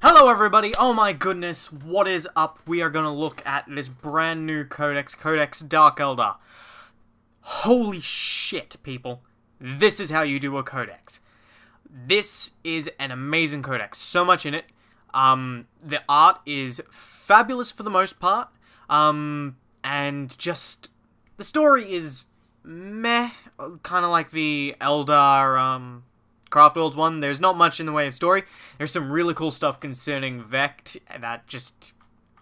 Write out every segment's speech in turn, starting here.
Hello everybody, oh my goodness, what is up? We are going to look at this brand new codex, Codex Dark Eldar. Holy shit, people. This is how you do a codex. This is an amazing codex, so much in it. The art is fabulous for the most part, and just, the story is meh, kind of like the Eldar, Craftworlds one. There's not much in the way of story. There's some really cool stuff concerning Vect that just,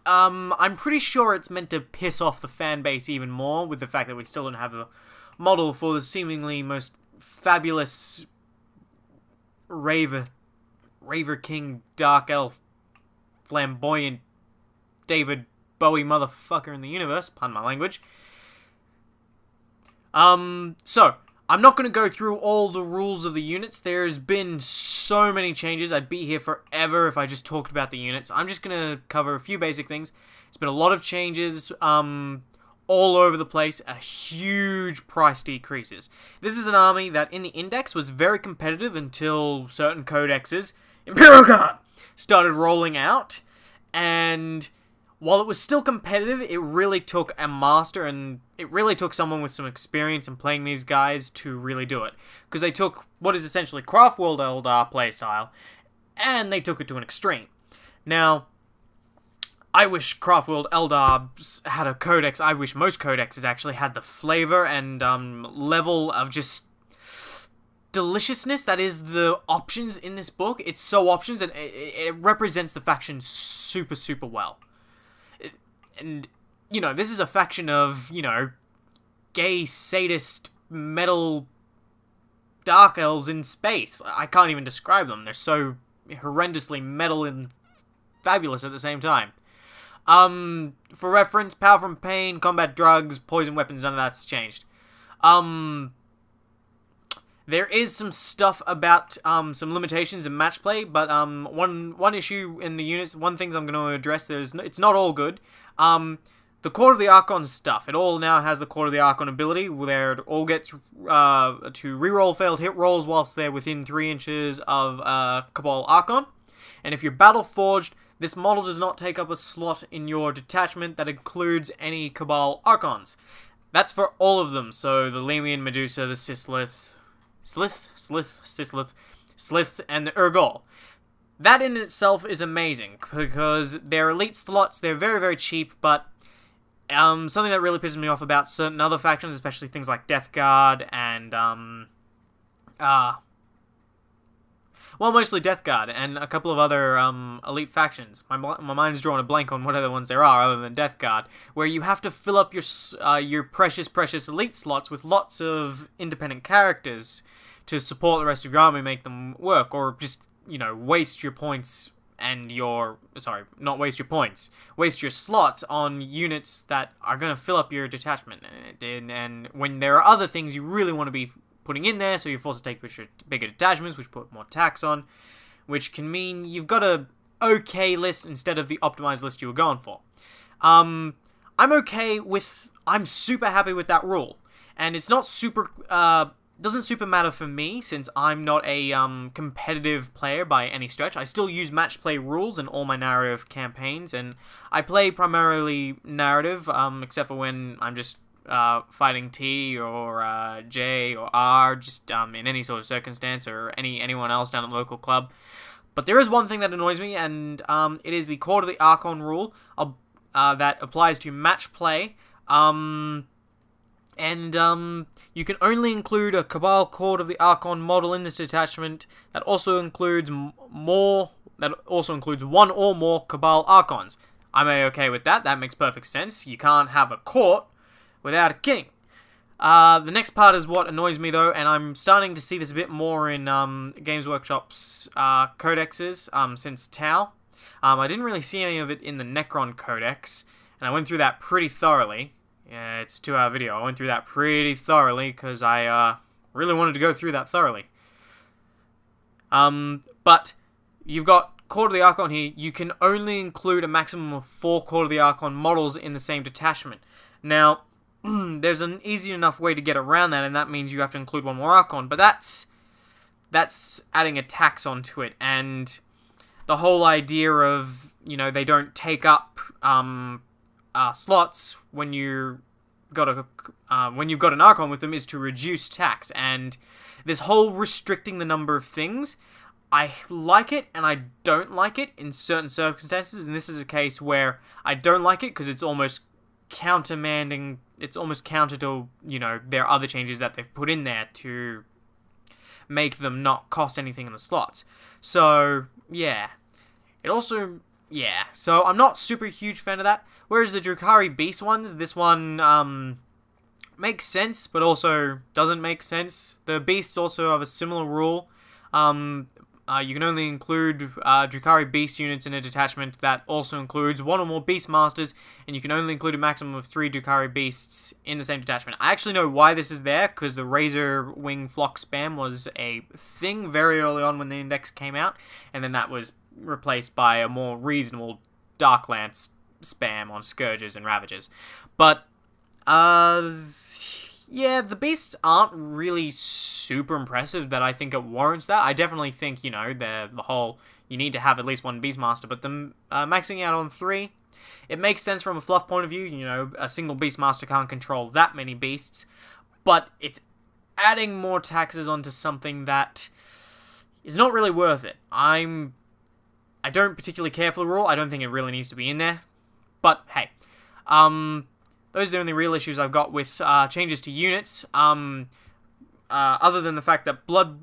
I'm pretty sure it's meant to piss off the fan base even more with the fact that we still don't have a model for the seemingly most fabulous Raver King Dark Elf flamboyant David Bowie motherfucker in the universe, pardon my language. So, I'm not going to go through all the rules of the units. There's been so many changes. I'd be here forever if I just talked about the units. I'm just going to cover a few basic things. There's been a lot of changes all over the place, huge price decreases. This is an army that in the index was very competitive until certain codexes, Imperial Guard, started rolling out, and while it was still competitive, it really took a master, and it really took someone with some experience in playing these guys to really do it. Because they took what is essentially Craftworld Eldar playstyle, and they took it to an extreme. Now, I wish Craftworld Eldar had a codex. I wish most codexes actually had the flavor and level of just deliciousness that is the options in this book. It's so options, and it represents the faction super, super well. And, you know, this is a faction of, you know, gay, sadist, metal, dark elves in space. I can't even describe them. They're so horrendously metal and fabulous at the same time. For reference, power from pain, combat drugs, poison weapons, none of that's changed. There is some stuff about some limitations in match play, but one issue in the units, one thing I'm going to address, it's not all good. The Court of the Archon stuff, it all now has the Court of the Archon ability, where it all gets to reroll failed hit rolls whilst they're within 3 inches of Cabal Archon. And if you're battle forged, this model does not take up a slot in your detachment that includes any Cabal Archons. That's for all of them, so the Lemian, Medusa, the Slith, and the Urgol. That in itself is amazing, because they're elite slots, they're very, very cheap, but something that really pisses me off about certain other factions, especially things like Death Guard and, mostly Death Guard and a couple of other elite factions. My mind's drawing a blank on what other ones there are other than Death Guard, where you have to fill up your precious, precious elite slots with lots of independent characters to support the rest of your army, make them work, or just, you know, waste your points and waste your slots on units that are going to fill up your detachment. And when there are other things you really want to be putting in there, so you're forced to take bigger detachments, which put more tax on, which can mean you've got a okay list instead of the optimized list you were going for. I'm super happy with that rule, and it's not super, doesn't super matter for me, since I'm not a competitive player by any stretch. I still use match play rules in all my narrative campaigns, and I play primarily narrative, except for when I'm just fighting T or J or R, just in any sort of circumstance, or anyone else down at the local club. But there is one thing that annoys me, and it is the Court of the Archon rule that applies to match play. You can only include a Cabal Court of the Archon model in this detachment that also includes one or more Cabal Archons. I'm okay with that. That makes perfect sense. You can't have a court without a king. The next part is what annoys me, though, and I'm starting to see this a bit more in Games Workshop's codexes since Tau. I didn't really see any of it in the Necron Codex, and I went through that pretty thoroughly. Yeah, it's a 2-hour video. I went through that pretty thoroughly because I really wanted to go through that thoroughly. But you've got Court of the Archon here. You can only include a maximum of 4 Court of the Archon models in the same detachment. Now, there's an easy enough way to get around that, and that means you have to include 1 more Archon, but that's adding a tax onto it, and the whole idea of, they don't take up slots when you've got an Archon with them is to reduce tax, and this whole restricting the number of things, I like it and I don't like it in certain circumstances, and this is a case where I don't like it because it's almost countermanding, it's almost counter to, their other changes that they've put in there to make them not cost anything in the slots. So, yeah. So I'm not super huge fan of that. Whereas the Drukhari Beast ones, this one, makes sense, but also doesn't make sense. The Beasts also have a similar rule. You can only include Drukhari Beast units in a detachment that also includes one or more Beastmasters, and you can only include a maximum of 3 Drukhari Beasts in the same detachment. I actually know why this is there, because the Razor Wing Flock spam was a thing very early on when the index came out, and then that was replaced by a more reasonable Dark Lance spam on Scourges and Ravagers. But, yeah, the Beasts aren't really super impressive that I think it warrants that. I definitely think, the whole, you need to have at least one Beastmaster, but them maxing out on 3, it makes sense from a fluff point of view. A single Beastmaster can't control that many beasts, but it's adding more taxes onto something that is not really worth it. I don't particularly care for the rule. I don't think it really needs to be in there, but hey, those are the only real issues I've got with changes to units, other than the fact that Blood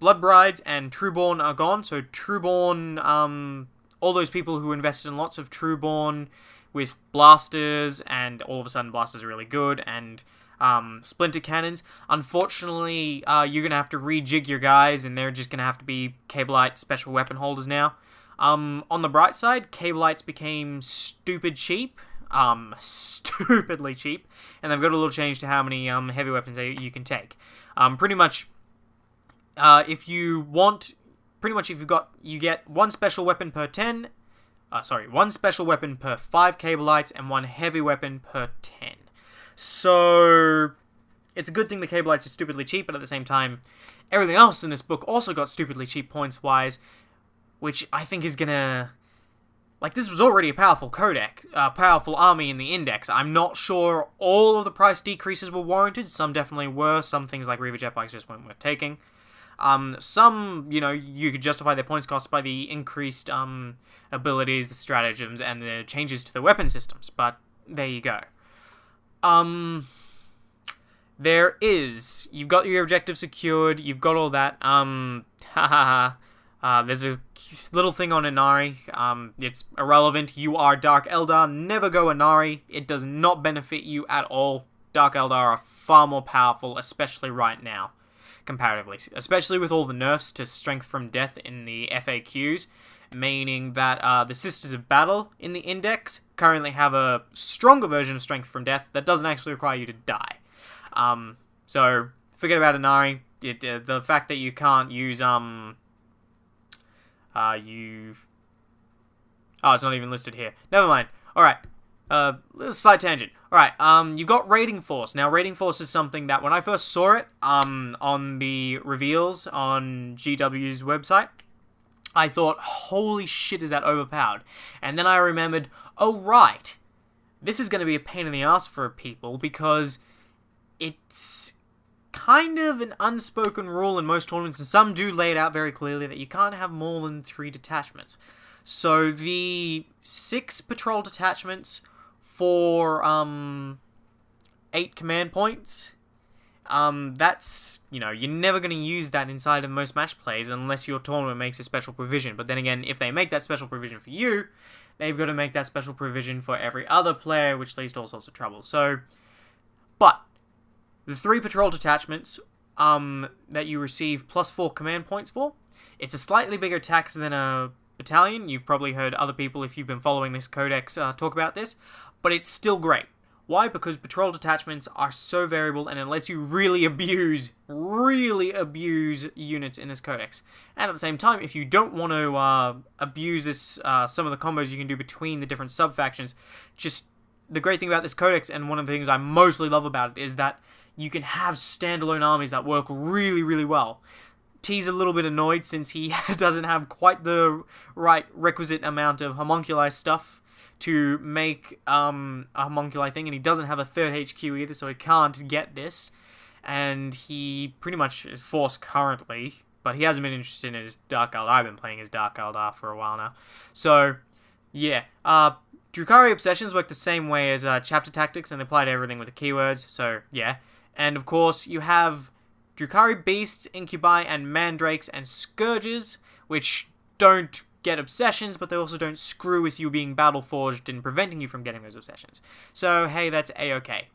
Brides and Trueborn are gone. So Trueborn, all those people who invested in lots of Trueborn with blasters, and all of a sudden blasters are really good, and splinter cannons. Unfortunately, you're going to have to rejig your guys, and they're just going to have to be Cabalite special weapon holders now. On the bright side, Cabalites became stupid cheap. Stupidly cheap, and they've got a little change to how many heavy weapons you can take. Pretty much, if you get one special weapon per 10. One special weapon per 5 Cabalites and one heavy weapon per 10. So it's a good thing the Cabalites are stupidly cheap, but at the same time, everything else in this book also got stupidly cheap points wise, which I think is gonna. This was already a powerful codex, powerful army in the index. I'm not sure all of the price decreases were warranted. Some definitely were. Some things like Reaver Jetpacks just weren't worth taking. Some, you could justify their points cost by the increased abilities, the stratagems, and the changes to the weapon systems. But there you go. You've got your objective secured. You've got all that. There's a little thing on Inari. It's irrelevant. You are Dark Eldar. Never go Inari. It does not benefit you at all. Dark Eldar are far more powerful, especially right now, comparatively. Especially with all the nerfs to Strength from Death in the FAQs, meaning that the Sisters of Battle in the Index currently have a stronger version of Strength from Death that doesn't actually require you to die. So, forget about Inari. The fact that you can't use, it's not even listed here. Never mind. Alright. Slight tangent. Alright, you got Raiding Force. Now, Raiding Force is something that when I first saw it, on the reveals on GW's website, I thought, holy shit, is that overpowered? And then I remembered, oh right, this is going to be a pain in the ass for people because it's kind of an unspoken rule in most tournaments, and some do lay it out very clearly that you can't have more than 3 detachments. So the 6 patrol detachments for 8 command points, that's, you're never going to use that inside of most match plays unless your tournament makes a special provision. But then again, if they make that special provision for you, they've got to make that special provision for every other player, which leads to all sorts of trouble. So, but the 3 patrol detachments that you receive plus 4 command points for, it's a slightly bigger tax than a battalion. You've probably heard other people, if you've been following this codex, talk about this, but it's still great. Why? Because patrol detachments are so variable, and it lets you really abuse units in this codex. And at the same time, if you don't want to abuse this, some of the combos you can do between the different sub-factions, just the great thing about this codex, and one of the things I mostly love about it, is that you can have standalone armies that work really, really well. T's a little bit annoyed since he doesn't have quite the right requisite amount of homunculi stuff to make a homunculi thing, and he doesn't have a third HQ either, so he can't get this. And he pretty much is forced currently, but he hasn't been interested in his Dark Eldar. I've been playing his Dark Eldar for a while now. So, yeah. Drukhari Obsessions work the same way as Chapter Tactics, and they apply to everything with the keywords, so yeah. And of course, you have Drukhari Beasts, Incubi, and Mandrakes, and Scourges, which don't get obsessions, but they also don't screw with you being battle-forged and preventing you from getting those obsessions. So, hey, that's A-okay.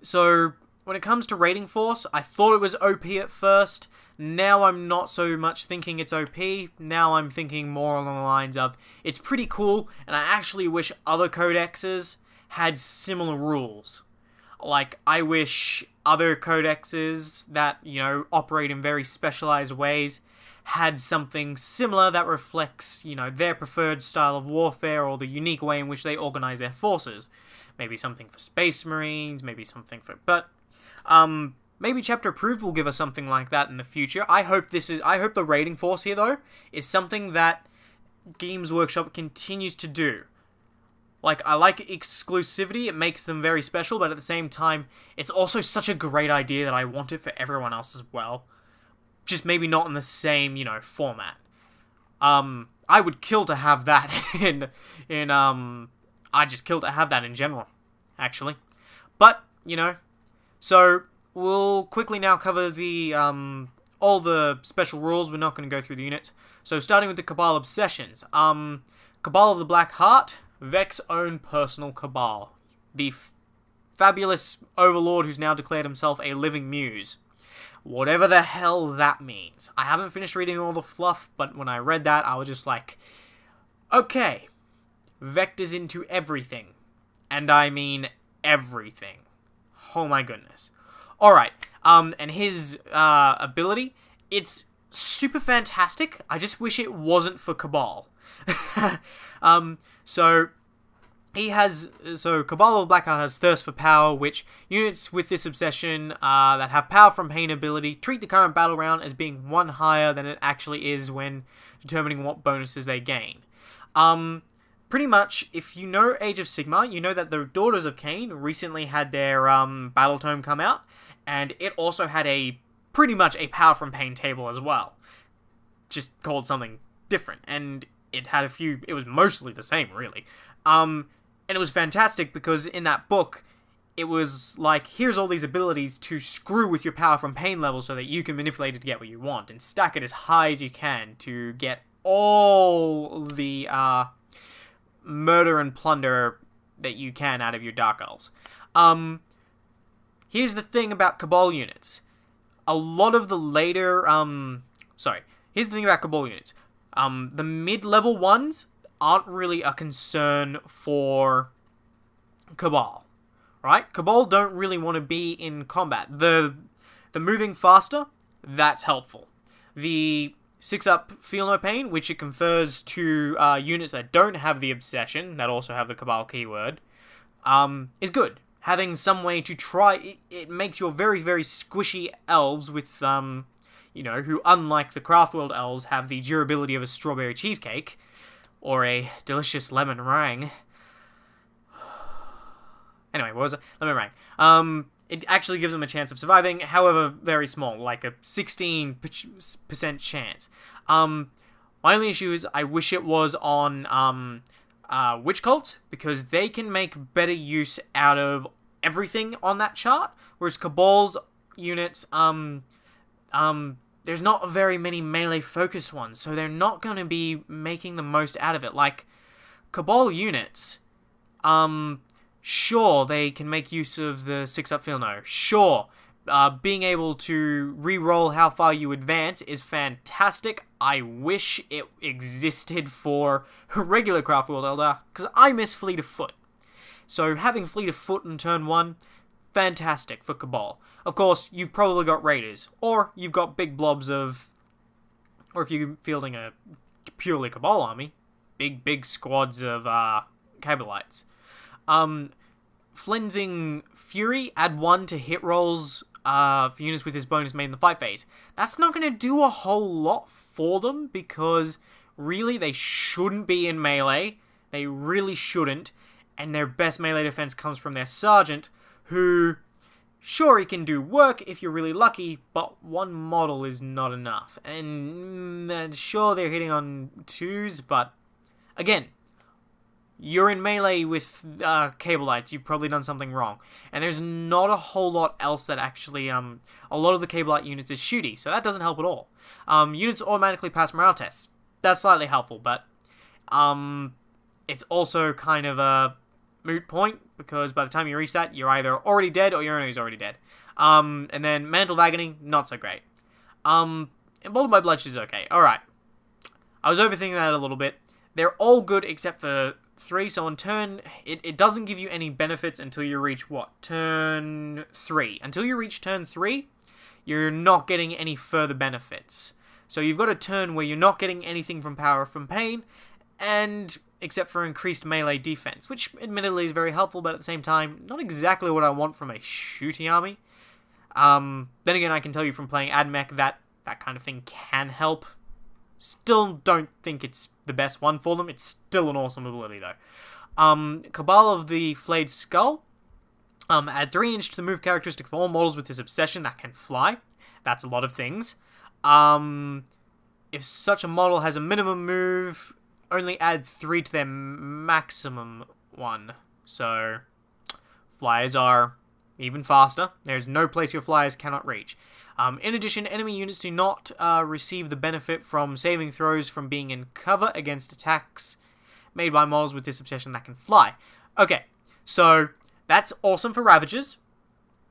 So, when it comes to raiding force, I thought it was OP at first. Now I'm not so much thinking it's OP. Now I'm thinking more along the lines of, it's pretty cool, and I actually wish other codexes had similar rules. Like, I wish other codexes that, you know, operate in very specialized ways had something similar that reflects, you know, their preferred style of warfare or the unique way in which they organize their forces. Maybe something for Space Marines, maybe something for... But, maybe Chapter Approved will give us something like that in the future. I hope the raiding force here, though, is something that Games Workshop continues to do. Like, I like exclusivity, it makes them very special, but at the same time, it's also such a great idea that I want it for everyone else as well. Just maybe not in the same, you know, format. I would kill to have that I'd just kill to have that in general, actually. But, you know, so we'll quickly now cover the, all the special rules. We're not going to go through the units. So, starting with the Cabal Obsessions. Cabal of the Black Heart, Vex's own personal Cabal. The fabulous overlord who's now declared himself a living muse. Whatever the hell that means. I haven't finished reading all the fluff, but when I read that, I was just like, okay, Vex is into everything. And I mean everything. Oh my goodness. Alright, and his ability, it's super fantastic. I just wish it wasn't for Cabal. So Cabal of Blackheart has Thirst for Power, which units with this obsession that have Power from Pain ability treat the current battle round as being one higher than it actually is when determining what bonuses they gain. Pretty much, if you know Age of Sigmar, you know that the Daughters of Cain recently had their Battle Tome come out, and it also had pretty much a Power from Pain table as well. Just called something different, and it had it was mostly the same, really. And it was fantastic because in that book, it was like, here's all these abilities to screw with your Power from Pain level so that you can manipulate it to get what you want, and stack it as high as you can to get all the murder and plunder that you can out of your Dark Elves. Here's the thing about Cabal units. A lot of the later, here's the thing about Cabal units. The mid-level ones aren't really a concern for Cabal, right? Cabal don't really want to be in combat. The moving faster, that's helpful. The 6-up Feel No Pain, which it confers to units that don't have the obsession, that also have the Cabal keyword, is good. Having some way to try, it makes your very, very squishy elves with, you know, who unlike the Craftworld elves have the durability of a strawberry cheesecake, or a delicious lemon meringue. Anyway, what was it? Lemon meringue. It actually gives them a chance of surviving, however very small, like a 16% chance. My only issue is I wish it was on Witch Cult, because they can make better use out of everything on that chart, whereas Cabal's units, there's not very many melee-focused ones, so they're not going to be making the most out of it. Like, Cabal units, sure, they can make use of the 6-up Feel No. Sure, being able to re-roll how far you advance is fantastic. I wish it existed for regular Craftworld Eldar, because I miss Fleet of Foot. So having Fleet of Foot in turn 1, fantastic for Cabal. Of course, you've probably got Raiders, or you've got big blobs of... Or if you're fielding a purely Cabal army, big squads of Cabalites. Flensing Fury, add 1 to hit rolls for units with this bonus made in the fight phase. That's not going to do a whole lot for them, because really they shouldn't be in melee. They really shouldn't. And their best melee defense comes from their sergeant, who, sure, he can do work if you're really lucky, but one model is not enough. And sure, they're hitting on 2s, but again, you're in melee with Cabalites, you've probably done something wrong. And there's not a whole lot else that actually, a lot of the Cabalite units is shooty, so that doesn't help at all. Units automatically pass morale tests. That's slightly helpful, but it's also kind of a moot point, because by the time you reach that, you're either already dead or your enemy's already dead. And then Mantle of Agony, not so great. Emboldened by Bloodshed is okay. Alright. I was overthinking that a little bit. They're all good except for 3, so on turn, it doesn't give you any benefits until you reach, what, turn 3. Until you reach turn 3, you're not getting any further benefits. So you've got a turn where you're not getting anything from Power from Pain, and except for increased melee defense, which admittedly is very helpful, but at the same time, not exactly what I want from a shooty army. Then again, I can tell you from playing AdMech that that kind of thing can help. Still don't think it's the best one for them. It's still an awesome ability, though. Cabal of the Flayed Skull. Add 3-inch to the move characteristic for all models with his obsession that can fly. That's a lot of things. If such a model has a minimum move, only add 3 to their maximum one. So, flyers are even faster. There's no place your flyers cannot reach. In addition, enemy units do not receive the benefit from saving throws from being in cover against attacks made by models with this obsession that can fly. Okay, so that's awesome for Ravagers.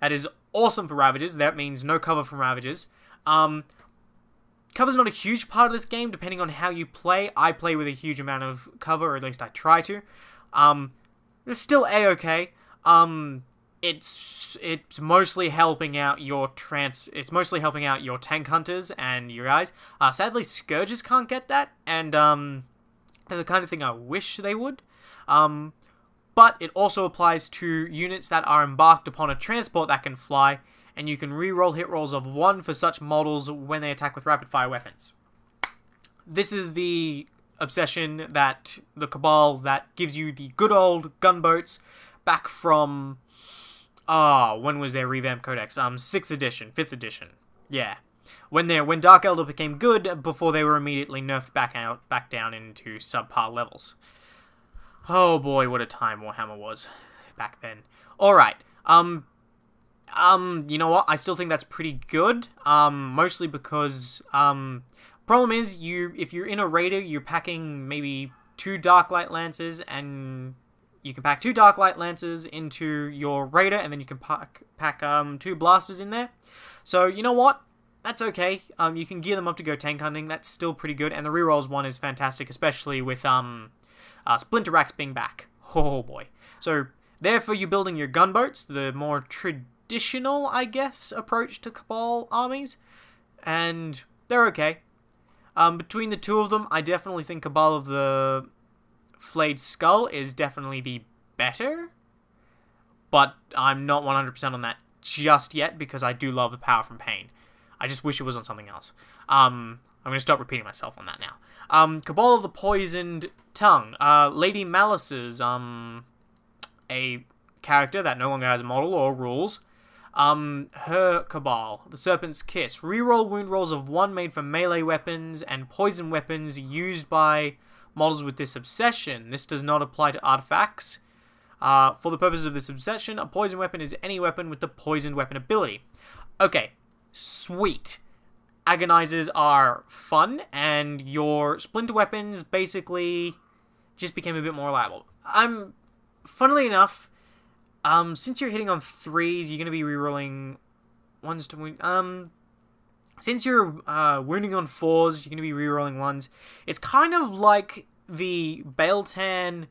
That is awesome for Ravagers. That means no cover from Ravagers. Cover's not a huge part of this game, depending on how you play. I play with a huge amount of cover, or at least I try to. It's still A-okay. It's mostly helping out your It's mostly helping out your tank hunters and your guys. Sadly, Scourges can't get that, and they're the kind of thing I wish they would. But it also applies to units that are embarked upon a transport that can fly, and you can re-roll hit rolls of 1 for such models when they attack with rapid-fire weapons. This is the obsession that the Cabal that gives you the good old gunboats back from... when was their revamped codex? 6th edition, 5th edition. Yeah. When Dark Elder became good, before they were immediately nerfed back down into subpar levels. Oh boy, what a time Warhammer was back then. Alright. You know what? I still think that's pretty good. Mostly because, problem is, if you're in a raider, you're packing maybe 2 Darklight Lancers, and you can pack 2 Darklight Lancers into your raider, and then you can pack 2 blasters in there. So, you know what? That's okay. You can gear them up to go tank hunting. That's still pretty good, and the rerolls one is fantastic, especially with, Splinter Racks being back. Oh boy. So, therefore, you're building your gunboats, the more traditional, I guess, approach to Cabal armies, and they're okay. Between the two of them, I definitely think Cabal of the Flayed Skull is definitely the better, but I'm not 100% on that just yet, because I do love the Power from Pain. I just wish it was on something else. I'm going to stop repeating myself on that now. Cabal of the Poisoned Tongue. Lady Malice's a character that no longer has a model or rules. Her Cabal, the Serpent's Kiss. Reroll wound rolls of 1 made from melee weapons and poison weapons used by models with this obsession. This does not apply to artifacts. For the purpose of this obsession, a poison weapon is any weapon with the poisoned weapon ability. Okay, sweet. Agonizers are fun, and your splinter weapons basically just became a bit more reliable. Funnily enough, since you're hitting on 3s, you're going to be rerolling 1s to wound. Since you're wounding on 4s, you're going to be rerolling 1s. It's kind of like the Baeltan,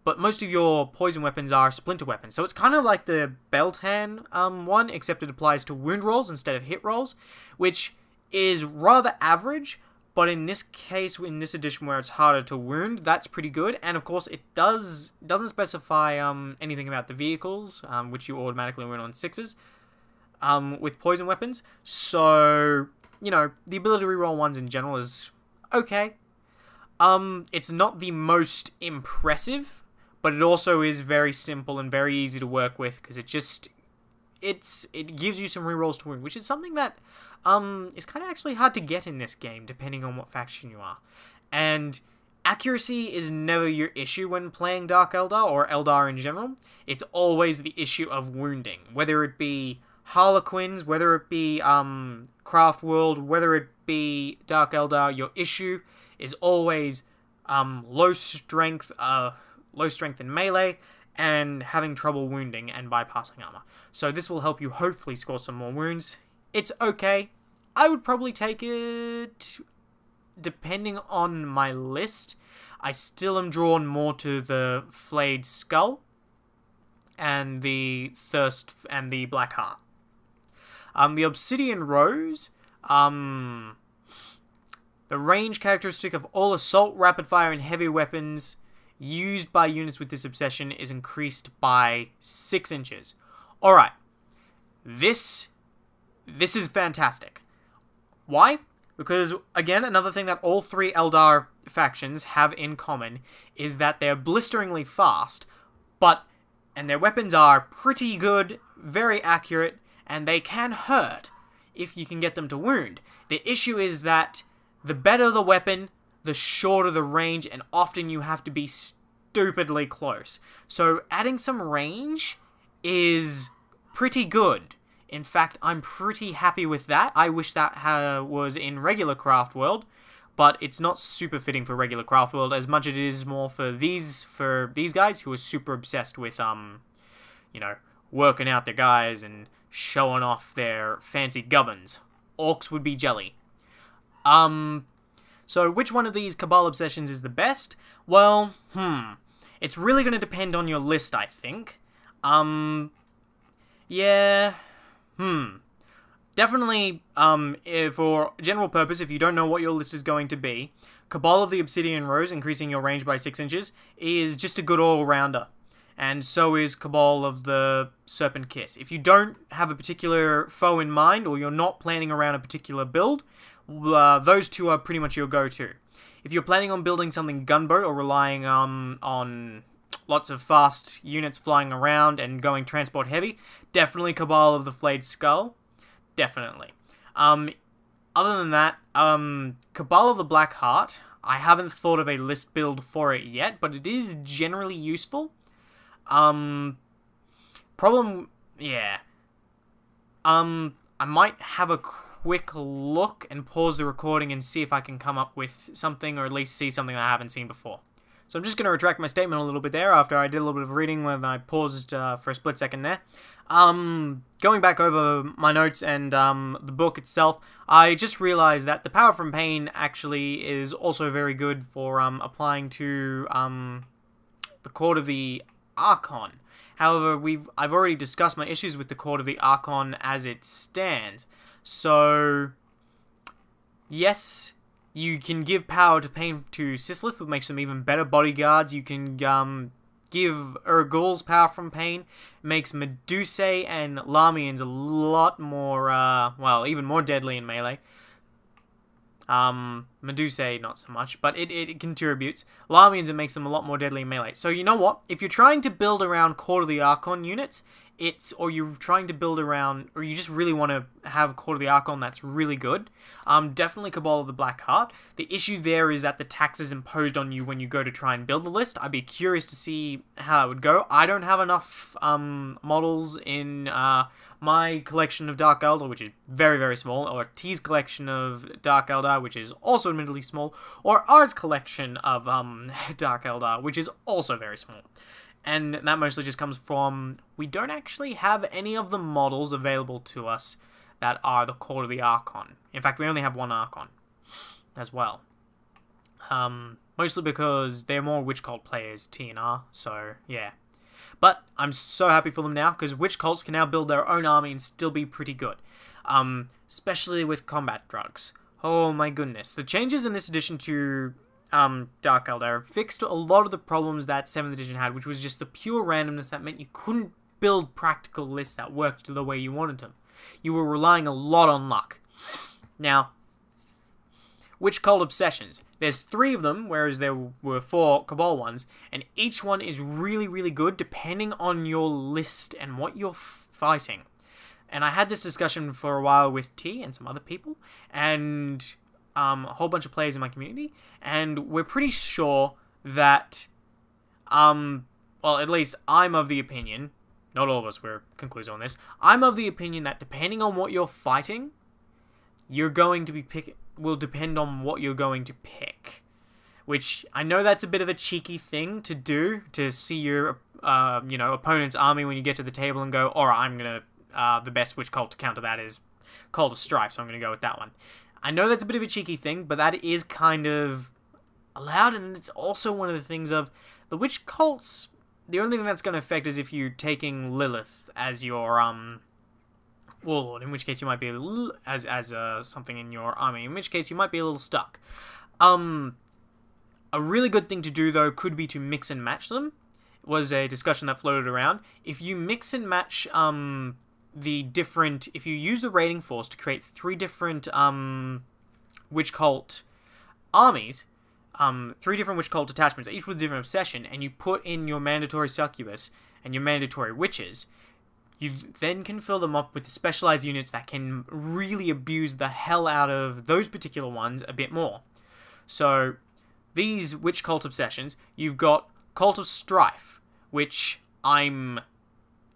but most of your poison weapons are splinter weapons. So it's kind of like the Baeltan one, except it applies to wound rolls instead of hit rolls, which is rather average. But in this case, in this edition where it's harder to wound, that's pretty good. And of course, it doesn't specify anything about the vehicles, which you automatically win on 6s. with poison weapons. So, you know, the ability to reroll ones in general is okay. It's not the most impressive, but it also is very simple and very easy to work with because it gives you some rerolls to wound, which is something that is kind of actually hard to get in this game, depending on what faction you are. And accuracy is never your issue when playing Dark Eldar, or Eldar in general. It's always the issue of wounding, whether it be Harlequins, whether it be Craft World, whether it be Dark Eldar. Your issue is always low strength in melee, and having trouble wounding and bypassing armor. So this will help you hopefully score some more wounds. It's okay. I would probably take it depending on my list. I still am drawn more to the Flayed Skull and the Thirst and the Black Heart. The Obsidian Rose, the range characteristic of all assault, rapid fire, and heavy weapons used by units with this obsession is increased by 6 inches. Alright, this is fantastic. Why? Because, again, another thing that all 3 Eldar factions have in common is that they're blisteringly fast, and their weapons are pretty good, very accurate, and they can hurt if you can get them to wound. The issue is that the better the weapon, the shorter the range, and often you have to be stupidly close. So adding some range is pretty good. In fact, I'm pretty happy with that. I wish that was in regular Craft World, but it's not super fitting for regular Craft World as much as it is more for these guys who are super obsessed with working out their guys and showing off their fancy gubbins. Orcs would be jelly. So which one of these Cabal Obsessions is the best? Well, it's really going to depend on your list, I think. Definitely, for general purpose, if you don't know what your list is going to be, Cabal of the Obsidian Rose, increasing your range by 6 inches, is just a good all-rounder. And so is Cabal of the Serpent Kiss. If you don't have a particular foe in mind, or you're not planning around a particular build, those two are pretty much your go-to. If you're planning on building something gunboat or relying on lots of fast units flying around and going transport heavy, definitely Cabal of the Flayed Skull. Definitely. Other than that, Cabal of the Black Heart, I haven't thought of a list build for it yet, but it is generally useful. I might have a quick look and pause the recording and see if I can come up with something, or at least see something I haven't seen before. So I'm just going to retract my statement a little bit there after I did a little bit of reading when I paused for a split second there. Going back over my notes and the book itself, I just realized that the Power from Pain actually is also very good for applying to the Court of the Archon. However, I've already discussed my issues with the Court of the Archon as it stands. So, yes, you can give Power to Pain to Sislith, which makes them even better bodyguards. You can give Urgul's Power from Pain. It makes Medusae and Lamians a lot more, even more deadly in melee. Medusae, not so much, but it contributes. Lamians, it makes them a lot more deadly in melee. So you know what? If you're trying to build around Court of the Archon units, or you're trying to build around, or you just really want to have Court of the Archon that's really good, definitely Cabal of the Black Heart. The issue there is that the tax is imposed on you when you go to try and build the list. I'd be curious to see how that would go. I don't have enough models in my collection of Dark Eldar, which is very, very small, or T's collection of Dark Eldar, which is also admittedly small, or R's collection of Dark Eldar, which is also very small. And that mostly just comes from, we don't actually have any of the models available to us that are the Court of the Archon. In fact, we only have one Archon as well. Mostly because they're more Witch Cult players, T and R, so yeah. But I'm so happy for them now, because Witch Cults can now build their own army and still be pretty good. Especially with combat drugs. Oh my goodness. The changes in this edition to Dark Eldar fixed a lot of the problems that 7th edition had, which was just the pure randomness that meant you couldn't build practical lists that worked the way you wanted them. you were relying a lot on luck. Now, Witch Cult Obsessions. There's 3 of them, whereas there were 4 Cabal ones, and each one is really, really good depending on your list and what you're fighting. And I had this discussion for a while with T and some other people, and a whole bunch of players in my community, and we're pretty sure that, well, at least I'm of the opinion, not all of us were conclusive on this, I'm of the opinion that depending on what you're fighting, you're going to be will depend on what you're going to pick. Which, I know that's a bit of a cheeky thing to do, to see your, opponent's army when you get to the table and go, alright, I'm gonna, the best witch cult to counter that is Cult of Strife, so I'm gonna go with that one. I know that's a bit of a cheeky thing, but that is kind of allowed, and it's also one of the things of, the witch cults, the only thing that's gonna affect is if you're taking Lilith as your, warlord, in which case you might be as something in your army, in which case you might be a little stuck. A really good thing to do, though, could be to mix and match them. It was a discussion that floated around. If you mix and match if you use the raiding force to create 3 different witch cult armies, 3 different witch cult detachments, each with a different obsession, and you put in your mandatory succubus and your mandatory witches, you then can fill them up with the specialized units that can really abuse the hell out of those particular ones a bit more. So, these witch cult obsessions, you've got Cult of Strife, which I'm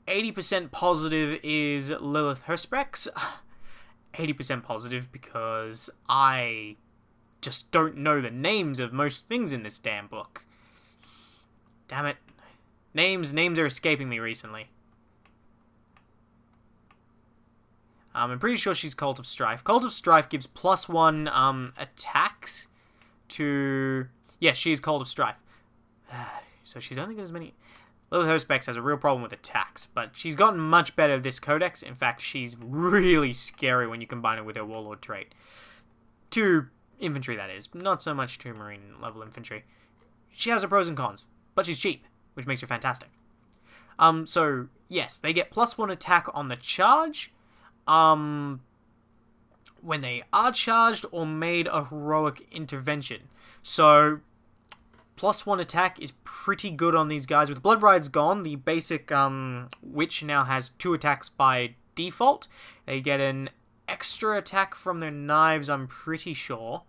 80% positive is Lilith Hersprex. 80% positive because I just don't know the names of most things in this damn book. Damn it. Names are escaping me recently. I'm pretty sure she's Cult of Strife. Cult of Strife gives +1 attacks to... Yes, she is Cult of Strife. So she's only got as many... Lilith Hersprex has a real problem with attacks, but she's gotten much better this codex. In fact, she's really scary when you combine it with her Warlord trait. To infantry, that is. Not so much to Marine level infantry. She has her pros and cons, but she's cheap, which makes her fantastic. So, yes, they get +1 attack on the charge, when they are charged or made a heroic intervention. So, +1 attack is pretty good on these guys. With Blood Rides gone, the basic witch now has 2 attacks by default. They get an extra attack from their knives, I'm pretty sure.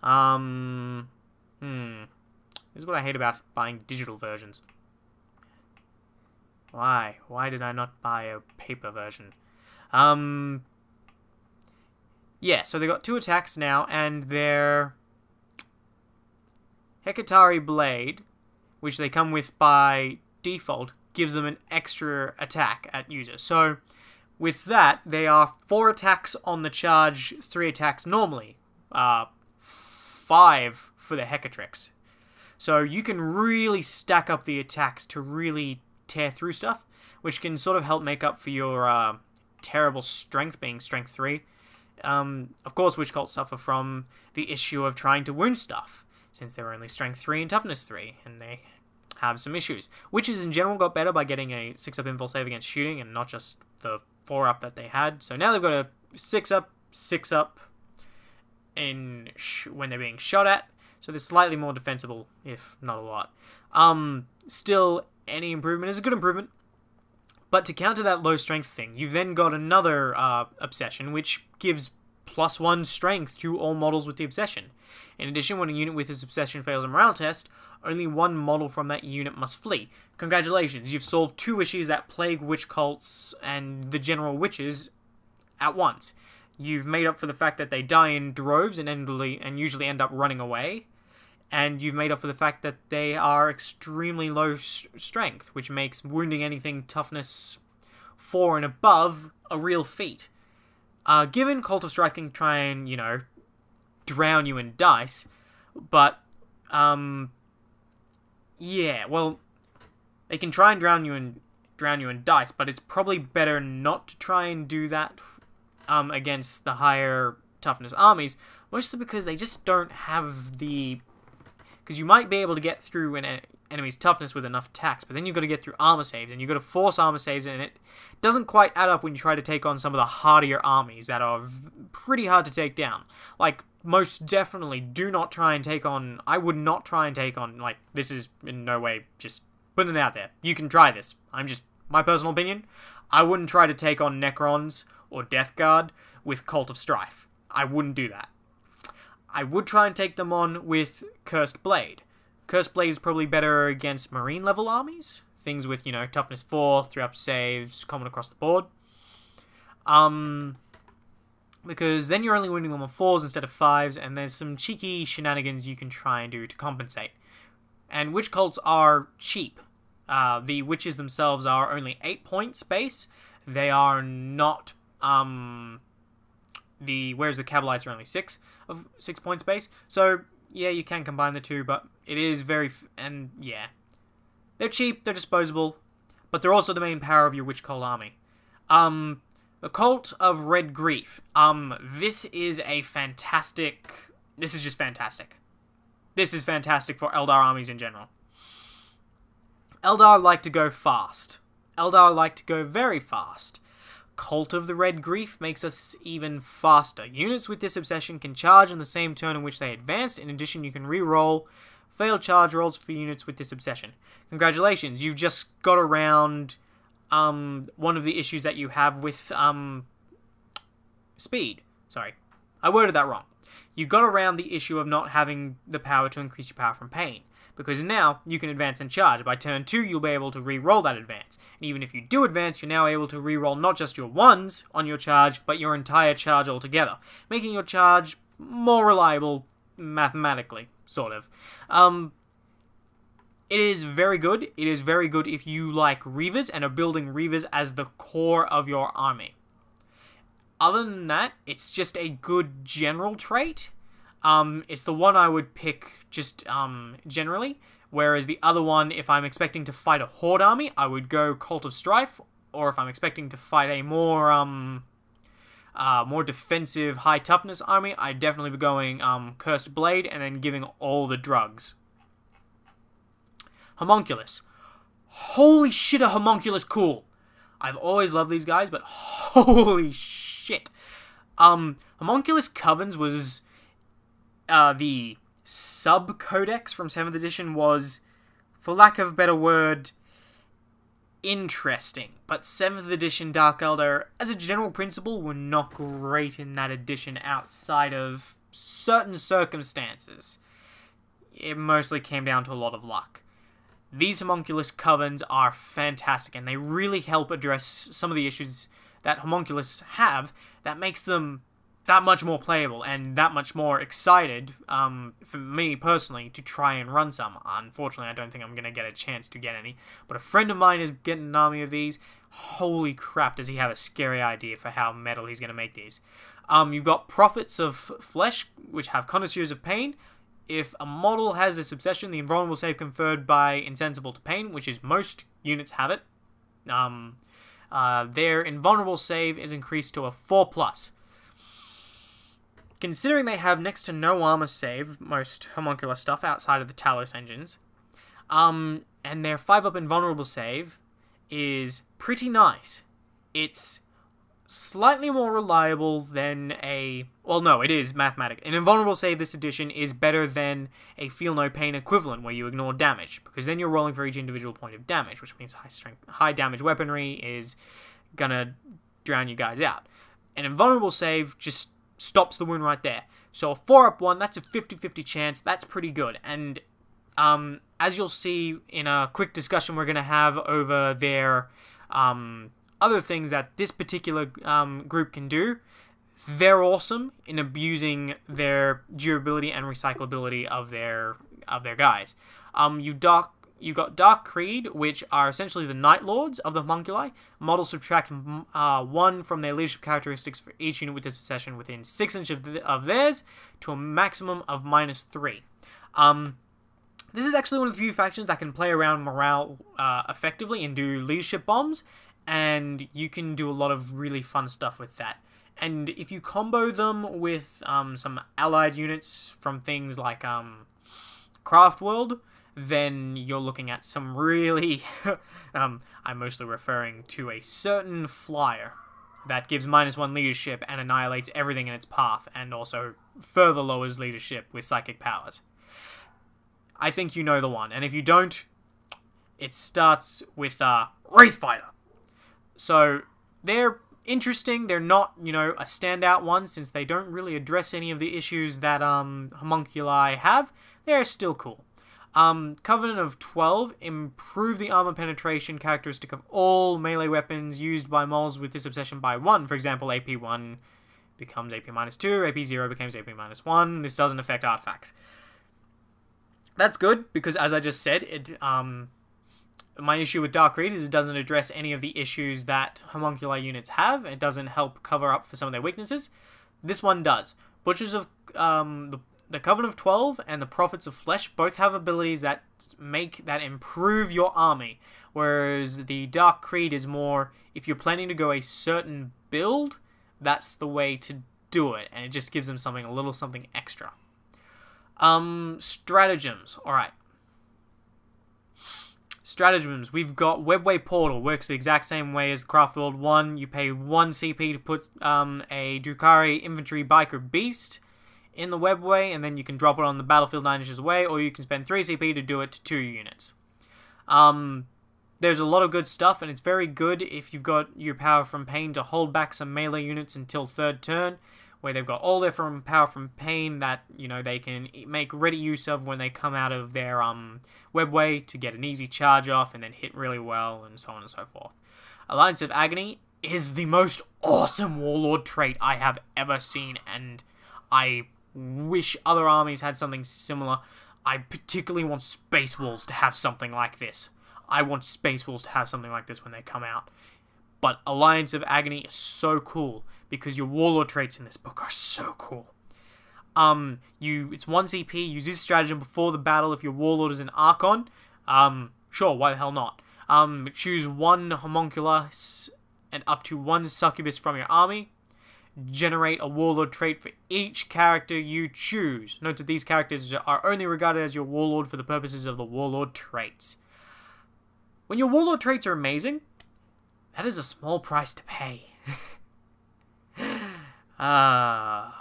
This is what I hate about buying digital versions. Why? Why did I not buy a paper version? Yeah, so they got 2 attacks now, and their Hekatari Blade, which they come with by default, gives them an extra attack at user. So, with that, they are 4 attacks on the charge, 3 attacks normally. 5 for the Hecatrix. So, you can really stack up the attacks to really tear through stuff, which can sort of help make up for your terrible strength, being strength 3. Of course, Witch Cults suffer from the issue of trying to wound stuff, since they're only strength 3 and toughness 3, and they have some issues. Witches in general got better by getting a 6-up invul save against shooting, and not just the 4-up that they had. So now they've got a 6-up, 6-up in when they're being shot at, so they're slightly more defensible, if not a lot. Still, any improvement is a good improvement. But to counter that low strength thing, you've then got another obsession, which gives +1 strength to all models with the obsession. In addition, when a unit with this obsession fails a morale test, only 1 model from that unit must flee. Congratulations, you've solved 2 issues that plague witch cults and the general witches at once. You've made up for the fact that they die in droves and usually end up running away. And you've made up for the fact that they are extremely low strength, which makes wounding anything toughness 4 and above a real feat. Given Cult of Strife can try and, drown you in dice, but, yeah, well, they can try and drown you in dice, but it's probably better not to try and do that, against the higher toughness armies, mostly because they just don't have the... Because you might be able to get through an enemy's toughness with enough attacks, but then you've got to get through armor saves, and you've got to force armor saves, and it doesn't quite add up when you try to take on some of the hardier armies that are pretty hard to take down. Like, most definitely do not try and take on... I would not try and take on... Like, this is in no way just putting it out there. You can try this. I'm just... My personal opinion, I wouldn't try to take on Necrons or Death Guard with Cult of Strife. I wouldn't do that. I would try and take them on with Cursed Blade. Cursed Blade is probably better against Marine level armies. Things with, toughness 4, 3-up saves, common across the board. Because then you're only winning them on 4s instead of 5s, and there's some cheeky shenanigans you can try and do to compensate. And witch cults are cheap. The witches themselves are only 8 points base. They are not, whereas the Cabalites are only 6 points base. So, yeah, you can combine the two, but it is yeah. They're cheap, they're disposable, but they're also the main power of your witch cult army. The Cult of Red Grief. This is just fantastic. This is fantastic for Eldar armies in general. Eldar like to go fast. Eldar like to go very fast. Cult of the Red Grief makes us even faster. Units with this obsession can charge in the same turn in which they advanced. In addition, you can re-roll failed charge rolls for units with this obsession. Congratulations, you've just got around one of the issues that you have with speed. Sorry, I worded that wrong. You got around the issue of not having the power to increase your power from pain, because now you can advance and charge. By turn 2, you'll be able to re-roll that advance. And even if you do advance, you're now able to re-roll not just your 1s on your charge, but your entire charge altogether, making your charge more reliable mathematically, sort of. It is very good. It is very good if you like Reavers and are building Reavers as the core of your army. Other than that, it's just a good general trait. It's the one I would pick just generally, whereas the other one, if I'm expecting to fight a Horde army, I would go Cult of Strife, or if I'm expecting to fight a more defensive, high toughness army, I'd definitely be going Cursed Blade and then giving all the drugs. Homunculus. Holy shit, a Homunculus cool. I've always loved these guys, but holy shit. Homunculus Covens was the sub-codex from 7th edition was, for lack of a better word, interesting. But 7th edition Dark Eldar, as a general principle, were not great in that edition outside of certain circumstances. It mostly came down to a lot of luck. These Homunculus Covens are fantastic, and they really help address some of the issues that Homunculus have that makes them that much more playable and that much more excited, for me personally, to try and run some. Unfortunately, I don't think I'm going to get a chance to get any, but a friend of mine is getting an army of these. Holy crap, does he have a scary idea for how metal he's going to make these. You've got Prophets of Flesh, which have Connoisseurs of Pain. If a model has this obsession, the invulnerable save conferred by Insensible to Pain, which is most units have it, their invulnerable save is increased to a 4+. Considering they have next to no armor save, most homuncular stuff outside of the Talos engines, and their 5-up invulnerable save is pretty nice. It's slightly more reliable than a... Well, no, it is mathematic. An invulnerable save this edition is better than a Feel No Pain equivalent, where you ignore damage, because then you're rolling for each individual point of damage, which means high damage weaponry is gonna drown you guys out. An invulnerable save just stops the wound right there. So a 4-up one, that's a 50-50 chance. That's pretty good. And as you'll see in a quick discussion we're going to have over their other things that this particular group can do, they're awesome in abusing their durability and recyclability of their guys. You got Dark Creed, which are essentially the Night Lords of the Homunculi. Models subtract 1 from their leadership characteristics for each unit with this possession within 6 inches of theirs, to a maximum of -3. This is actually one of the few factions that can play around morale effectively and do leadership bombs, and you can do a lot of really fun stuff with that. And if you combo them with some allied units from things like Craft World, then you're looking at some really... I'm mostly referring to a certain flyer that gives -1 leadership and annihilates everything in its path, and also further lowers leadership with psychic powers. I think you know the one, and if you don't, it starts with Wraithfighter. So, they're interesting. They're not, a standout one, since they don't really address any of the issues that homunculi have. They're still cool. Covenant of 12, improve the armor penetration characteristic of all melee weapons used by moles with this obsession by 1. For example, AP1 becomes AP -2, AP0 becomes AP -1. This doesn't affect artifacts. That's good, because as I just said, my issue with Dark Read is it doesn't address any of the issues that homunculi units have. It doesn't help cover up for some of their weaknesses. This one does. Butchers of the Covenant of 12 and the Prophets of Flesh both have abilities that improve your army, whereas the Dark Creed is more, if you're planning to go a certain build, that's the way to do it, and it just gives them a little something extra. Stratagems. Alright. Stratagems. We've got Webway Portal. Works the exact same way as Craft World 1. You pay 1 CP to put a Drukhari Infantry Biker Beast in the webway, and then you can drop it on the battlefield 9 inches away, or you can spend 3 CP to do it to 2 units. There's a lot of good stuff, and it's very good if you've got your Power from Pain to hold back some melee units until 3rd turn, where they've got all their Power from Pain that, they can make ready use of when they come out of their webway to get an easy charge off and then hit really well, and so on and so forth. Alliance of Agony is the most awesome Warlord trait I have ever seen, and I wish other armies had something similar. I particularly want Space Wolves to have something like this. I want Space Wolves to have something like this when they come out. But Alliance of Agony is so cool, because your Warlord traits in this book are so cool. It's 1 CP, use this stratagem before the battle if your Warlord is an Archon. Sure, why the hell not? Choose 1 Homunculus and up to 1 Succubus from your army. Generate a Warlord trait for each character you choose. Note that these characters are only regarded as your Warlord for the purposes of the Warlord traits. When your Warlord traits are amazing, that is a small price to pay. I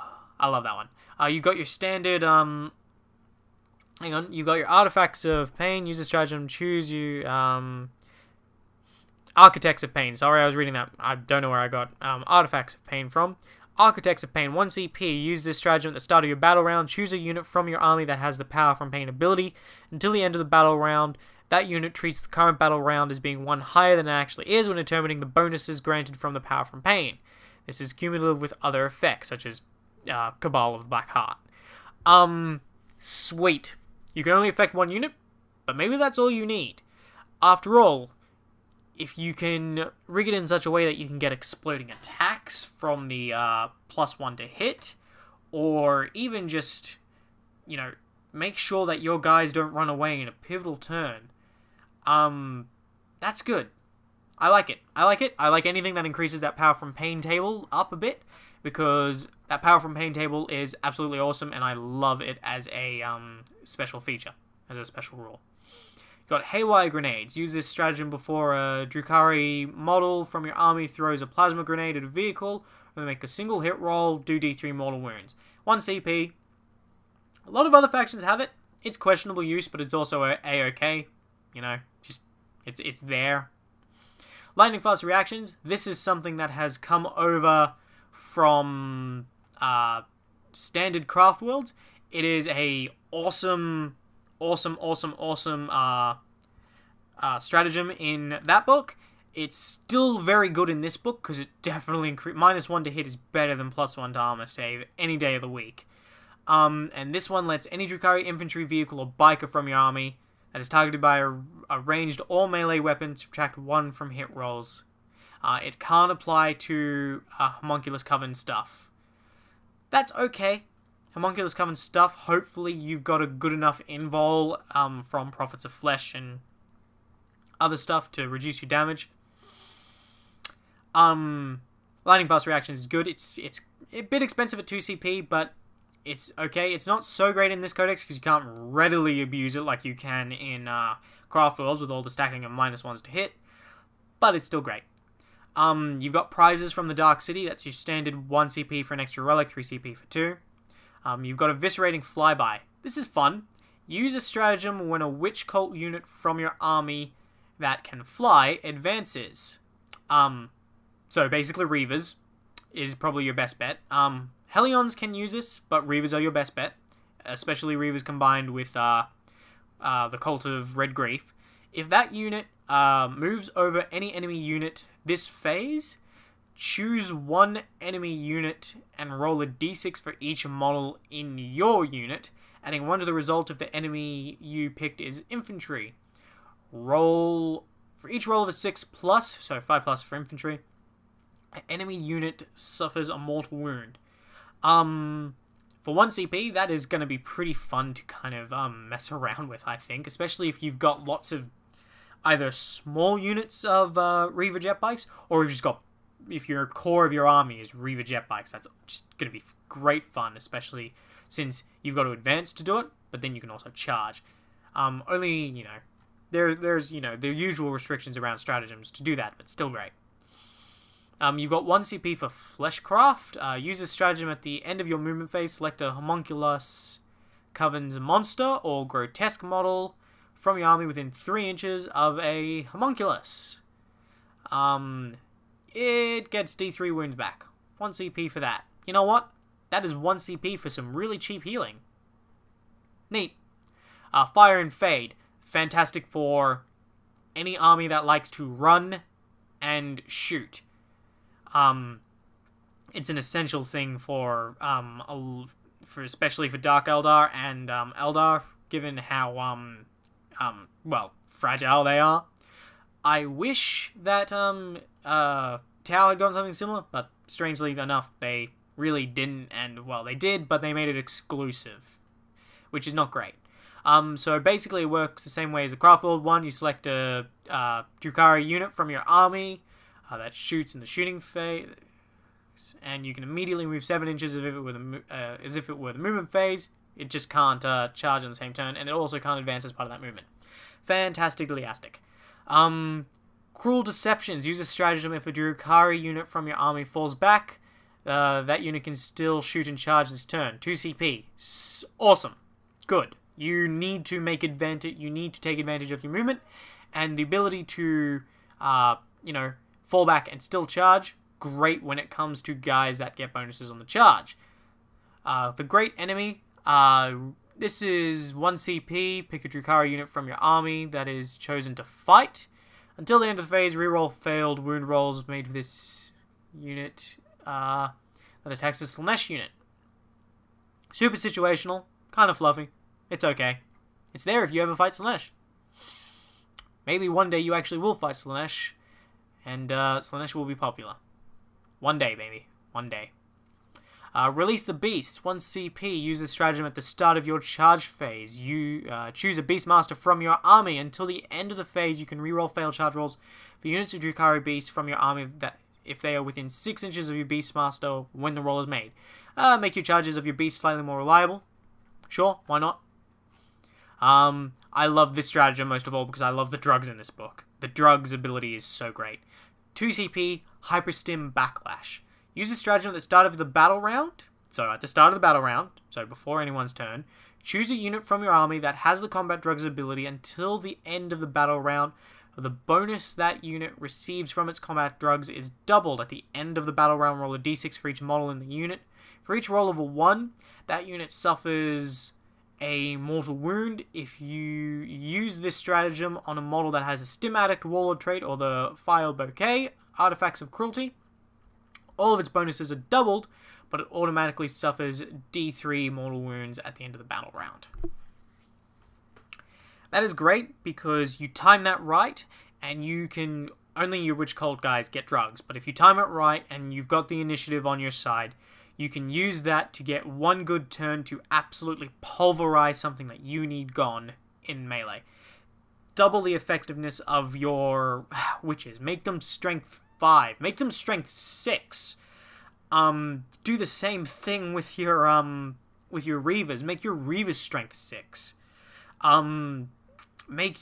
love that one. You got your standard, you got your Artifacts of Pain, use a stratagem, choose you, Architects of Pain. Sorry, I was reading that. I don't know where I got Artifacts of Pain from. Architects of Pain, 1 CP. Use this stratagem at the start of your battle round. Choose a unit from your army that has the Power from Pain ability. Until the end of the battle round, that unit treats the current battle round as being 1 higher than it actually is when determining the bonuses granted from the Power from Pain. This is cumulative with other effects, such as Cabal of the Black Heart. Sweet. You can only affect 1 unit, but maybe that's all you need. After all, if you can rig it in such a way that you can get exploding attacks from the +1 to hit, or even just, make sure that your guys don't run away in a pivotal turn, that's good. I like it. I like anything that increases that Power from Pain table up a bit, because that Power from Pain table is absolutely awesome, and I love it as a special feature, as a special rule. Got Haywire Grenades. Use this stratagem before a Drukhari model from your army throws a plasma grenade at a vehicle, or make a single hit roll, do D3 mortal wounds. 1 CP. A lot of other factions have it. It's questionable use, but it's also A-okay. It's there. Lightning Fast Reactions. This is something that has come over from standard Craft Worlds. It is a awesome stratagem in that book. It's still very good in this book, because it definitely -1 to hit is better than +1 to armor save any day of the week. And this one lets any Drukhari infantry vehicle or biker from your army that is targeted by a ranged or melee weapon subtract 1 from hit rolls. It can't apply to Homunculus Coven stuff. That's okay. Homunculus Coven stuff, hopefully you've got a good enough invul from Prophets of Flesh and other stuff to reduce your damage. Lightning Fast Reactions is good. It's a bit expensive at 2 CP, but It's okay. It's not so great in this codex because you can't readily abuse it like you can in Craft Worlds with all the stacking of -1s to hit, but it's still great. You've got prizes from the Dark City. That's your standard 1 CP for an extra relic, 3 CP for 2. You've got Eviscerating Flyby. This is fun. Use a stratagem when a witch cult unit from your army that can fly advances. So basically Reavers is probably your best bet. Hellions can use this, but Reavers are your best bet. Especially Reavers combined with the Cult of Red Grief. If that unit moves over any enemy unit this phase, choose one enemy unit and roll a d6 for each model in your unit, adding 1 to the result if the enemy you picked is infantry. Roll for each roll of a 6+, so 5+ for infantry. An enemy unit suffers a mortal wound. For 1 CP, that is going to be pretty fun to kind of mess around with, I think, especially if you've got lots of either small units of Reaver jet bikes, or if your core of your army is Reaver jet bikes. That's just going to be great fun, especially since you've got to advance to do it, but then you can also charge. Only, there's the usual restrictions around stratagems to do that, but still great. You've got 1 CP for Fleshcraft. Use this stratagem at the end of your movement phase. Select a Homunculus Coven's monster or grotesque model from your army within 3 inches of a homunculus. It gets D3 wounds back. 1 CP for that. You know what? That is 1 CP for some really cheap healing. Neat. Fire and Fade. Fantastic for any army that likes to run and shoot. It's an essential thing for especially for Dark Eldar and Eldar, given how fragile they are. I wish that Tau had gotten something similar, but strangely enough, they really didn't, and well, they did, but they made it exclusive, which is not great. So basically it works the same way as a Craft World one. You select a Drukhari unit from your army that shoots in the shooting phase, and you can immediately move 7 inches as if it were the movement phase. It just can't charge on the same turn, and it also can't advance as part of that movement. Fantastic-ly-astic. Cruel Deceptions. Use a stratagem if a Drukhari unit from your army falls back. That unit can still shoot and charge this turn. 2 CP. Awesome. Good. You need to take advantage of your movement, and the ability to, fall back and still charge. Great when it comes to guys that get bonuses on the charge. The Great Enemy. This is 1 CP. Pick a Drukhari unit from your army that is chosen to fight. Until the end of the phase, reroll failed wound rolls made with this unit that attacks the Slaanesh unit. Super situational. Kind of fluffy. It's okay. It's there if you ever fight Slaanesh. Maybe one day you actually will fight Slaanesh, and Slaanesh will be popular. One day, baby. One day. Release the Beast. 1 CP. Use this stratagem at the start of your charge phase. You choose a Beastmaster from your army. Until the end of the phase, you can reroll failed charge rolls for units of Drukhari Beasts from your army that if they are within 6 inches of your Beastmaster when the roll is made. Make your charges of your Beast slightly more reliable. Sure, why not? I love this stratagem most of all because I love the drugs in this book. The drugs ability is so great. 2 CP, Hyperstim Backlash. Use this stratagem at the start of the battle round. So at the start of the battle round, so before anyone's turn, choose a unit from your army that has the combat drugs ability until the end of the battle round. The bonus that unit receives from its combat drugs is doubled at the end of the battle round. Roll a d6 for each model in the unit. For each roll of a 1, that unit suffers a mortal wound. If you use this stratagem on a model that has a Stim Addict Warlord trait or the File Bouquet, Artifacts of Cruelty, all of its bonuses are doubled, but it automatically suffers D3 mortal wounds at the end of the battle round. That is great because you time that right, and you can only your Witch Cult guys get drugs. But if you time it right and you've got the initiative on your side, you can use that to get one good turn to absolutely pulverize something that you need gone in melee. Double the effectiveness of your witches. Make them strength 5. Make them strength 6. Do the same thing with your with your Reavers, make your Reavers strength 6. Make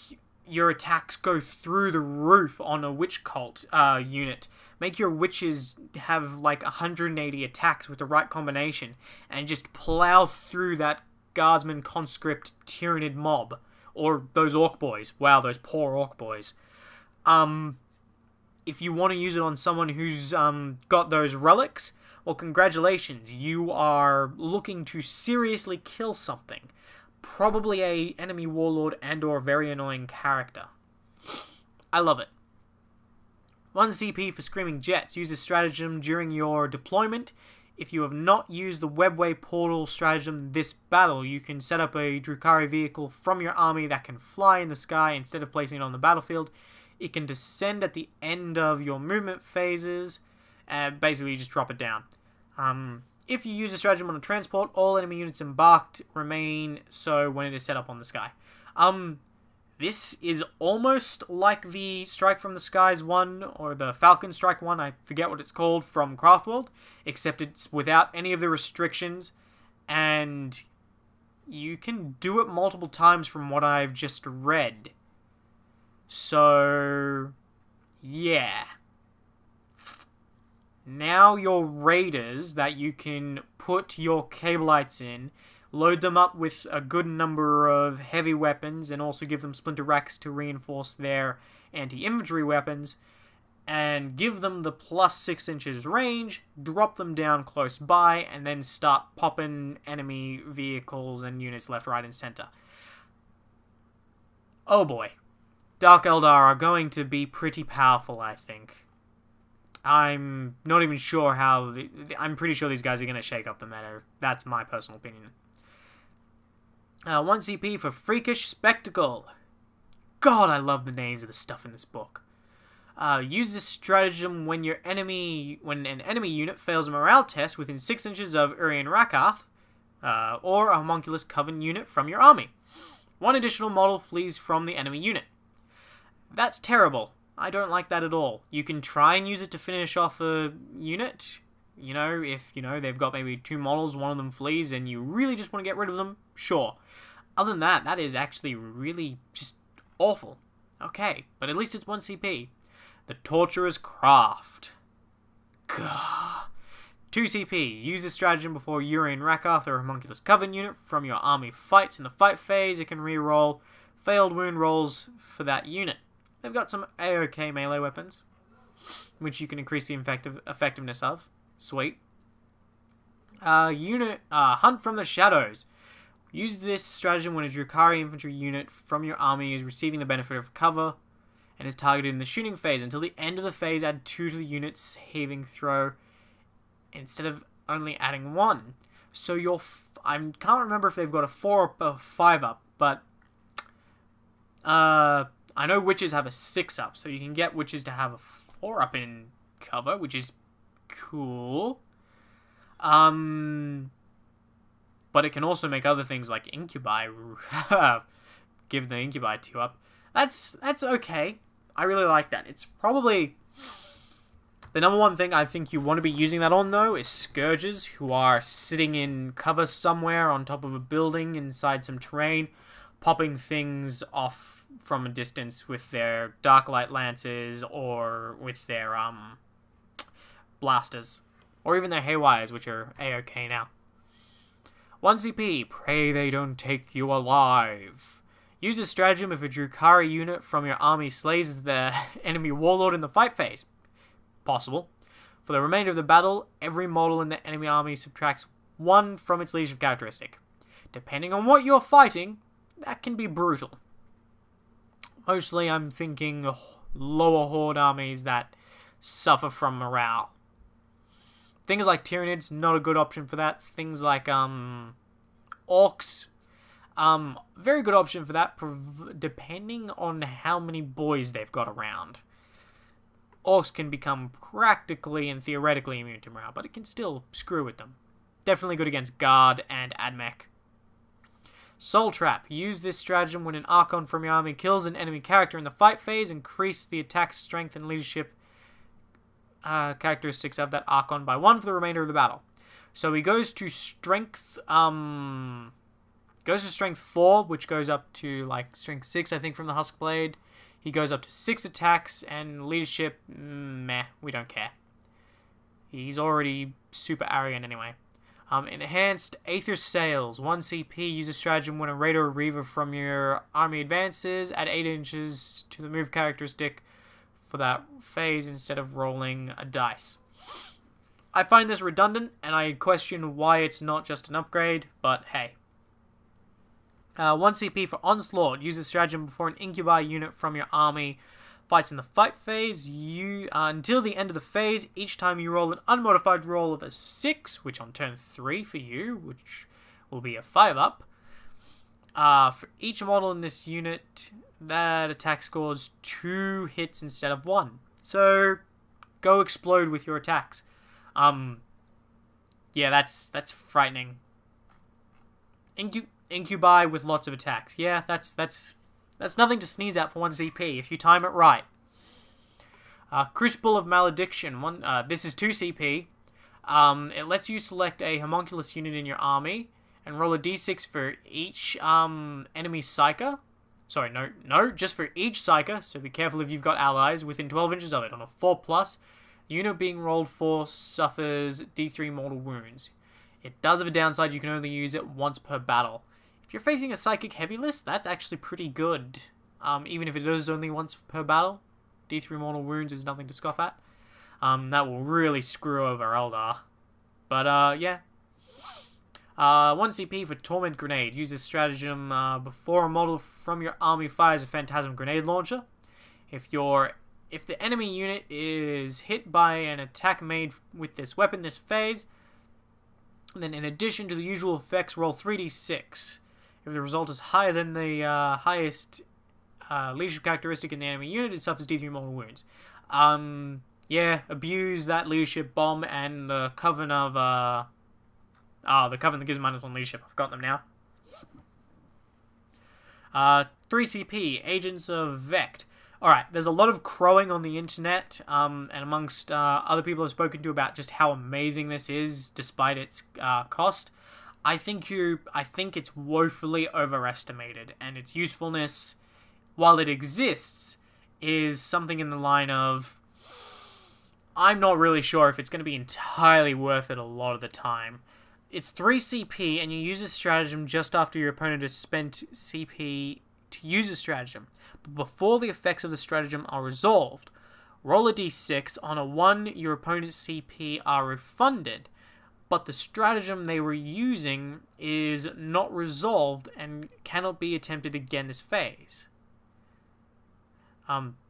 your attacks go through the roof on a witch cult unit. Make your witches have like 180 attacks with the right combination and just plow through that guardsman conscript tyrannid mob. Or those orc boys. Wow, those poor orc boys. If you want to use it on someone who's got those relics, well, congratulations. You are looking to seriously kill something. Probably a enemy warlord and or very annoying character. I love it. 1 CP for Screaming Jets. Use this stratagem during your deployment. If you have not used the Webway Portal stratagem this battle, you can set up a Drukhari vehicle from your army that can fly in the sky instead of placing it on the battlefield. It can descend at the end of your movement phases, and basically you just drop it down. If you use a stratagem on a transport, all enemy units embarked remain so when it is set up on the sky. This is almost like the Strike from the Skies one, or the Falcon Strike one, I forget what it's called, from Craftworld, except it's without any of the restrictions, and you can do it multiple times from what I've just read. So, yeah. Now your raiders that you can put your Cabalites in, load them up with a good number of heavy weapons, and also give them splinter racks to reinforce their anti-infantry weapons, and give them the plus 6 inches range, drop them down close by, and then start popping enemy vehicles and units left, right, and center. Oh boy. Dark Eldar are going to be pretty powerful, I think. I'm not even sure how... I'm pretty sure these guys are going to shake up the meta. That's my personal opinion. 1 CP for Freakish Spectacle. God, I love the names of the stuff in this book. Use this stratagem when an enemy unit fails a morale test within 6 inches of Urian Rakath, or a Homunculus Coven unit from your army. 1 additional model flees from the enemy unit. That's terrible. I don't like that at all. You can try and use it to finish off a unit. You know, if, they've got maybe 2 models, one of them flees, and you really just want to get rid of them, sure. Other than that, that is actually really just awful. Okay, but at least it's 1 CP. The Torturer's Craft. Gah. 2 CP. Use this stratagem before Urian Rakath or Homunculus Coven unit from your army fights. In the fight phase, it can reroll failed wound rolls for that unit. They've got some AOK melee weapons, which you can increase the effectiveness of. Sweet. Hunt from the Shadows. Use this stratagem when a Drukhari infantry unit from your army is receiving the benefit of cover and is targeted in the shooting phase. Until the end of the phase, add 2 to the unit's saving throw instead of only adding 1. So I can't remember if they've got a 4 up or a 5 up, but I know witches have a 6 up, so you can get witches to have a 4 up in cover, which is cool. But it can also make other things like incubi give the incubi 2 up. That's okay. I really like that. It's probably the number one thing I think you want to be using that on, though, is Scourges, who are sitting in cover somewhere on top of a building inside some terrain, popping things off from a distance with their Darklight Lances or with their blasters, or even their Haywires, which are AOK now. 1 CP, pray they don't take you alive. Use this stratagem if a Drukhari unit from your army slays the enemy warlord in the fight phase. Possible. For the remainder of the battle, every model in the enemy army subtracts 1 from its leadership characteristic. Depending on what you're fighting, that can be brutal. Mostly I'm thinking lower horde armies that suffer from morale. Things like Tyranids, not a good option for that. Things like Orcs, very good option for that, depending on how many boys they've got around. Orcs can become practically and theoretically immune to morale, but it can still screw with them. Definitely good against Guard and Admech. Soul Trap. Use this stratagem when an Archon from your army kills an enemy character in the fight phase. Increase the attack, strength, and leadership characteristics of that Archon by 1 for the remainder of the battle. So he goes to strength, goes to strength 4, which goes up to like strength 6, I think, from the Husk Blade. He goes up to 6 attacks, and leadership, meh, we don't care. He's already super arrogant anyway. Enhanced Aether Sails, 1 CP, use a stratagem when a Raider or Reaver from your army advances, add 8 inches to the move characteristic for that phase instead of rolling a dice. I find this redundant, and I question why it's not just an upgrade, but hey. 1 CP for Onslaught, use a stratagem before an Incubi unit from your army fights in the fight phase. Until the end of the phase, each time you roll an unmodified roll of a 6, which on turn 3 for you, which will be a 5-up, for each model in this unit, that attack scores 2 hits instead of 1. So, go explode with your attacks. Yeah, that's frightening. Incubi with lots of attacks. Yeah, that's nothing to sneeze at for 1 CP if you time it right. Crucible of Malediction. This is 2 CP. It lets you select a homunculus unit in your army and roll a d6 for each enemy psyker. Sorry, no, just for each psyker. So be careful if you've got allies within 12 inches of it. On a 4+, the unit being rolled for suffers d3 mortal wounds. It does have a downside. You can only use it once per battle. If you're facing a psychic heavy list, that's actually pretty good. Even if it is only once per battle, d3 mortal wounds is nothing to scoff at. That will really screw over Eldar. But, yeah. 1 CP for Torment Grenade. Use this stratagem before a model from your army fires a Phantasm Grenade Launcher. If the enemy unit is hit by an attack made with this weapon this phase, then in addition to the usual effects, roll 3d6. If the result is higher than the highest leadership characteristic in the enemy unit, it suffers d3 mortal wounds. Yeah, abuse that leadership bomb and the Coven of... the Coven that gives -1 leadership. I've got them now. 3 CP, Agents of Vect. Alright, there's a lot of crowing on the internet, and amongst other people I've spoken to about just how amazing this is, despite its cost. I think it's woefully overestimated, and its usefulness, while it exists, is something in the line of, I'm not really sure if it's going to be entirely worth it a lot of the time. It's 3 CP, and you use a stratagem just after your opponent has spent CP to use a stratagem. But before the effects of the stratagem are resolved, roll a d6. On a 1, your opponent's CP are refunded, but the stratagem they were using is not resolved and cannot be attempted again this phase.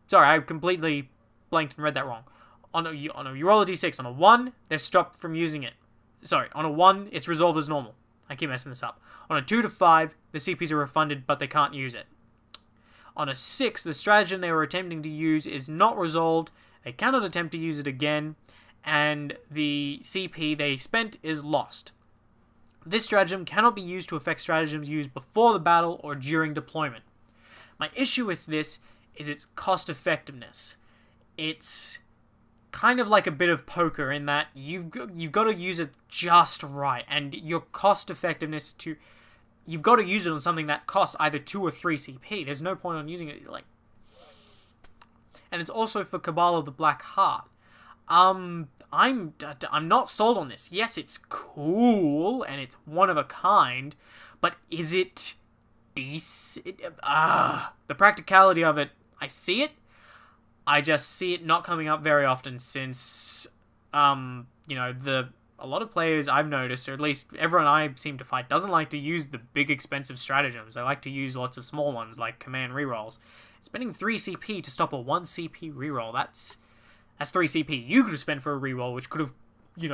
Sorry, I completely blanked and read that wrong. You roll a d6. On a 1, they're stopped from using it. Sorry, on a 1, it's resolved as normal. I keep messing this up. On a 2 to 5, the CPs are refunded, but they can't use it. On a 6, the stratagem they were attempting to use is not resolved, they cannot attempt to use it again, and the CP they spent is lost. This stratagem cannot be used to affect stratagems used before the battle or during deployment. My issue with this is its cost effectiveness. It's kind of like a bit of poker in that you've got to use it just right, and your cost effectiveness you've got to use it on something that costs either 2 or 3 CP. There's no point on using it and it's also for Cabal of the Black Heart. I'm not sold on this. Yes, it's cool and it's one of a kind, but is it decent? The practicality of it, I see it. I just see it not coming up very often since, a lot of players I've noticed, or at least everyone I seem to fight, doesn't like to use the big expensive stratagems. They like to use lots of small ones like command rerolls. Spending 3 CP to stop a 1 CP reroll, that's 3 CP you could have spent for a reroll, which could have,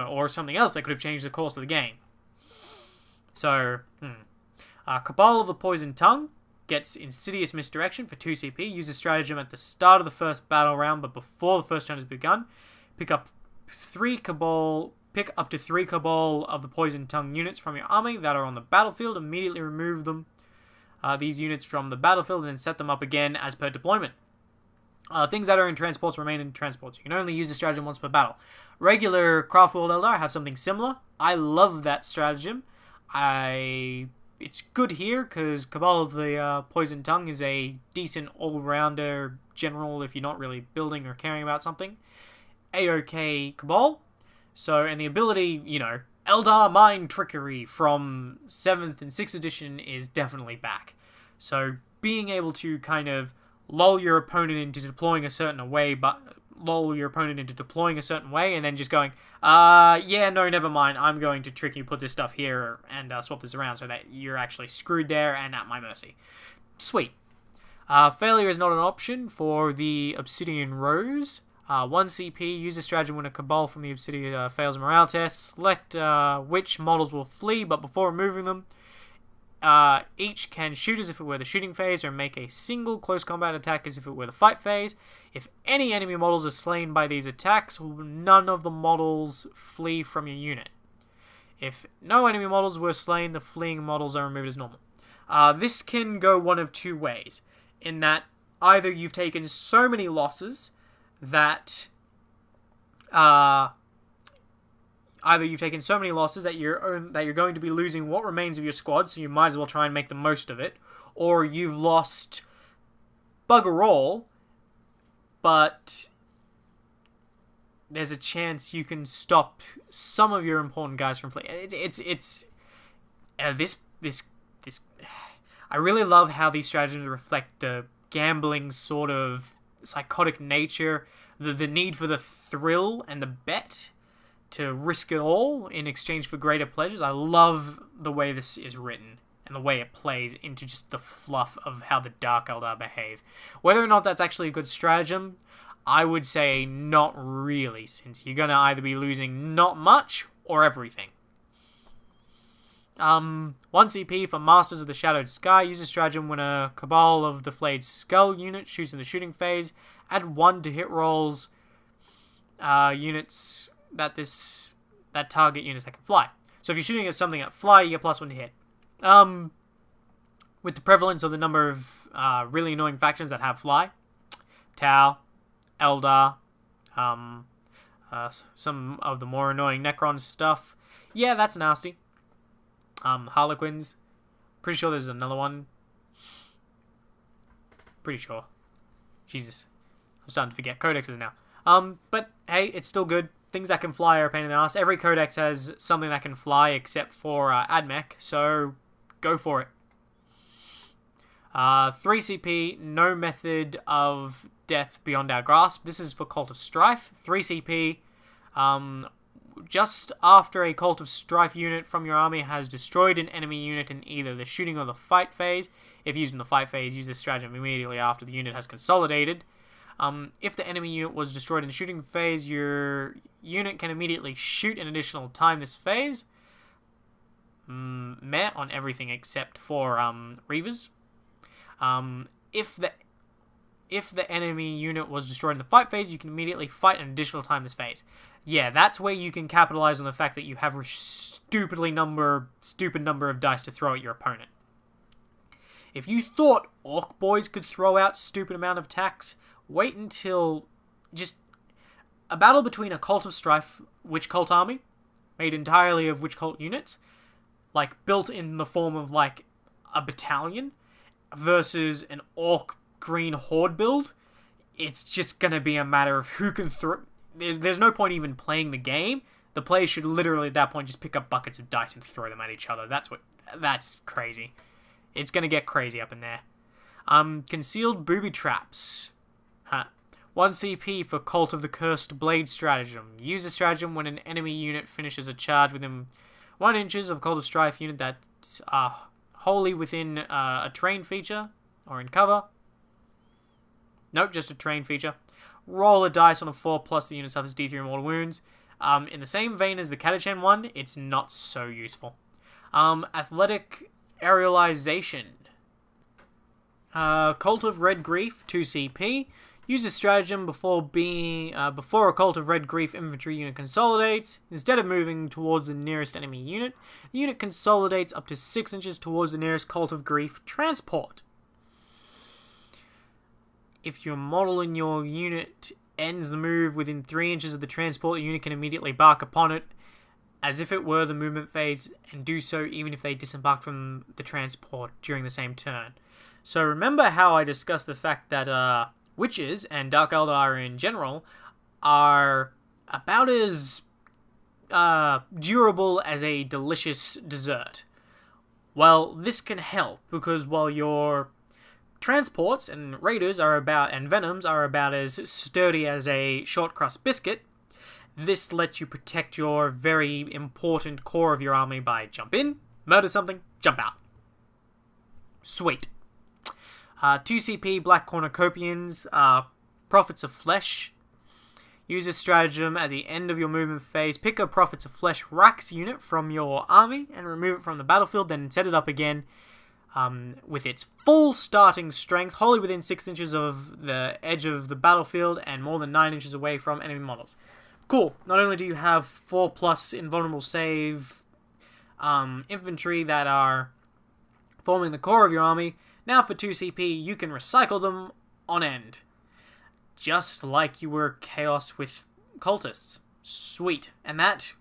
or something else that could have changed the course of the game. So, Cabal of the Poisoned Tongue gets Insidious Misdirection for 2 CP. Use a stratagem at the start of the first battle round, but before the first turn has begun. Pick up to 3 Cabal of the Poisoned Tongue units from your army that are on the battlefield. Immediately remove these units from the battlefield and then set them up again as per deployment. Things that are in transports remain in transports. You can only use the stratagem once per battle. Regular Craftworld Eldar have something similar. I love that stratagem. It's good here because Cabal of the Poison Tongue is a decent all-rounder general if you're not really building or caring about something. A-OK Cabal. So, and the ability, Eldar Mind Trickery from 7th and 6th edition is definitely back. So, being able to kind of lull your opponent into deploying a certain way, and then just going, yeah, no, never mind, I'm going to trick you, put this stuff here, and swap this around so that you're actually screwed there and at my mercy. Sweet. Failure is not an option for the Obsidian Rose. 1 CP, use a stratagem when a Cabal from the Obsidian fails a morale test. Select which models will flee, but before removing them, each can shoot as if it were the shooting phase, or make a single close combat attack as if it were the fight phase. If any enemy models are slain by these attacks, none of the models flee from your unit. If no enemy models were slain, the fleeing models are removed as normal. This can go one of two ways, in that either you've taken so many losses that you're going to be losing what remains of your squad, so you might as well try and make the most of it, or you've lost bugger all, but there's a chance you can stop some of your important guys from playing. I really love how these stratagems reflect the gambling sort of psychotic nature, the need for the thrill and the bet to risk it all in exchange for greater pleasures. I love the way this is written and the way it plays into just the fluff of how the Dark Eldar behave. Whether or not that's actually a good stratagem, I would say not really, since you're going to either be losing not much or everything. 1 CP for Masters of the Shadowed Sky. Use a stratagem when a Cabal of the Flayed Skull unit shoots in the shooting phase. Add 1 to hit rolls units that target units that can fly. So if you're shooting at something that fly, you get +1 to hit. With the prevalence of the number of really annoying factions that have fly, Tau, Eldar, some of the more annoying Necron stuff, yeah, that's nasty. Harlequins, pretty sure there's another one. Pretty sure. Jesus, I'm starting to forget codexes now. But hey, it's still good. Things that can fly are a pain in the ass. Every codex has something that can fly except for Admech, so go for it. 3 CP, no method of death beyond our grasp. This is for Cult of Strife. 3 CP, just after a Cult of Strife unit from your army has destroyed an enemy unit in either the shooting or the fight phase. If used in the fight phase, use this stratagem immediately after the unit has consolidated. If the enemy unit was destroyed in the shooting phase, your unit can immediately shoot an additional time this phase. Meh on everything except for Reavers. If the enemy unit was destroyed in the fight phase, you can immediately fight an additional time this phase. Yeah, that's where you can capitalize on the fact that you have a stupid number of dice to throw at your opponent. If you thought Orc Boys could throw out stupid amount of attacks, wait until just a battle between a Cult of Strife Witch Cult army, made entirely of Witch Cult units, like built in the form of like a battalion, versus an Orc Green Horde build. It's just gonna be a matter of who can throw. There's no point even playing the game. The players should literally at that point just pick up buckets of dice and throw them at each other. That's crazy. It's gonna get crazy up in there. Concealed booby traps. 1 CP for Cult of the Cursed Blade stratagem. Use a stratagem when an enemy unit finishes a charge within 1 inches of Cult of Strife unit that's wholly within a terrain feature or in cover. Nope, just a terrain feature. Roll a dice on a 4 plus the unit suffers D3 mortal wounds. In the same vein as the Catachan one, it's not so useful. Athletic aerialization. Cult of Red Grief, 2 CP. Use a stratagem before a Cult of Red Grief infantry unit consolidates. Instead of moving towards the nearest enemy unit, the unit consolidates up to 6 inches towards the nearest Cult of Grief transport. If your model in your unit ends the move within 3 inches of the transport, the unit can immediately bark upon it as if it were the movement phase, and do so even if they disembark from the transport during the same turn. So remember how I discussed the fact that witches and Dark Eldar in general are about as durable as a delicious dessert. Well, this can help, because while your transports and raiders and venoms are about as sturdy as a short crust biscuit, this lets you protect your very important core of your army by jump in, murder something, jump out. Sweet. 2 CP Black Cornucopians, Prophets of Flesh. Use a stratagem at the end of your movement phase. Pick a Prophets of Flesh Rax unit from your army and remove it from the battlefield, then set it up again with its full starting strength, wholly within 6 inches of the edge of the battlefield and more than 9 inches away from enemy models. Cool. Not only do you have 4+ invulnerable save infantry that are forming the core of your army, now for 2 CP you can recycle them on end. Just like you were Chaos with cultists. Sweet. And that,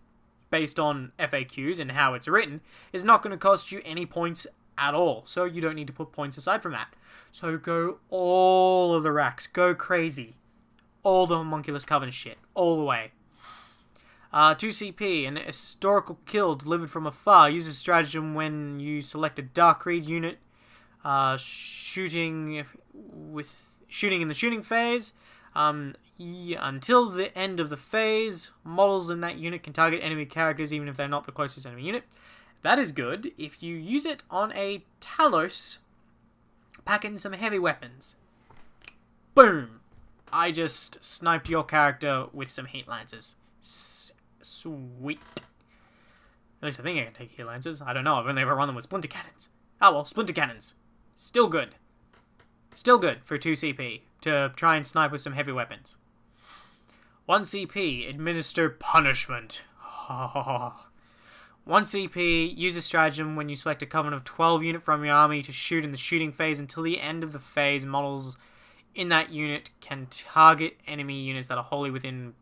based on FAQs and how it's written, is not going to cost you any points at all. So you don't need to put points aside from that. So go all of the racks. Go crazy. All the Homunculus Coven shit. All the way. 2 CP, an historical kill delivered from afar. Use a stratagem when you select a Drukhari unit. Shooting in the shooting phase. Until the end of the phase, models in that unit can target enemy characters even if they're not the closest enemy unit. That is good. If you use it on a Talos, pack in some heavy weapons. Boom! I just sniped your character with some heat lances. Sweet. At least I think I can take heat lances. I don't know, I've only ever run them with splinter cannons. Oh well, splinter cannons. Still good. Still good for 2 CP to try and snipe with some heavy weapons. 1 CP, administer punishment. 1 CP, use a stratagem when you select a coven of 12 unit from your army to shoot in the shooting phase. Until the end of the phase, models in that unit can target enemy units that are wholly within.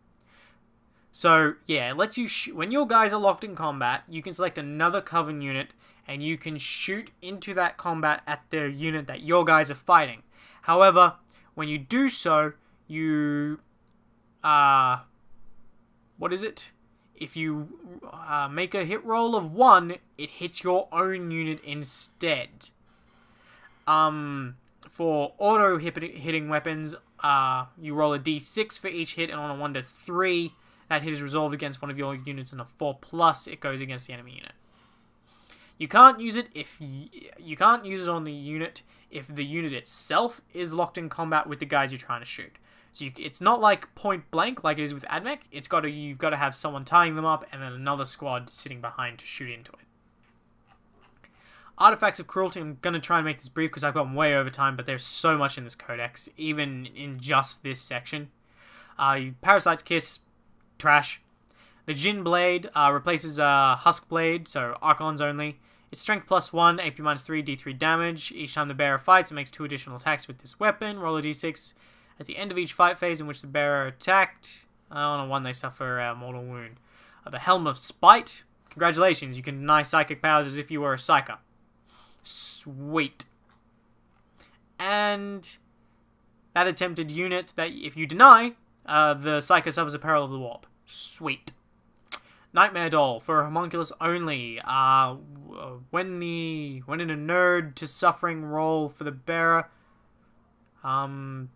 So yeah, it lets you when your guys are locked in combat, you can select another coven unit and you can shoot into that combat at the unit that your guys are fighting. However, when you do so, you what is it? If you make a hit roll of 1, it hits your own unit instead. For auto hitting weapons, you roll a d6 for each hit, and on a 1 to 3, that hit is resolved against one of your units, and a 4+, it goes against the enemy unit. You can't use it you can't use it on the unit if the unit itself is locked in combat with the guys you're trying to shoot. So it's not like point blank like it is with AdMech. You've got to have someone tying them up and then another squad sitting behind to shoot into it. Artifacts of Cruelty. I'm going to try and make this brief because I've gone way over time, but there's so much in this codex, even in just this section. Parasite's Kiss, trash. The Jin Blade replaces Husk Blade, so Archons only. It's strength +1, AP -3, D3 damage. Each time the bearer fights, it makes 2 additional attacks with this weapon. Roll a d6. At the end of each fight phase in which the bearer attacked, on a 1 they suffer a mortal wound. The Helm of Spite. Congratulations, you can deny psychic powers as if you were a psyker. Sweet. And that attempted unit that if you deny, the psyker suffers a peril of the warp. Sweet. Nightmare Doll for Homunculus only. When in a nerd to suffering roll for the bearer, on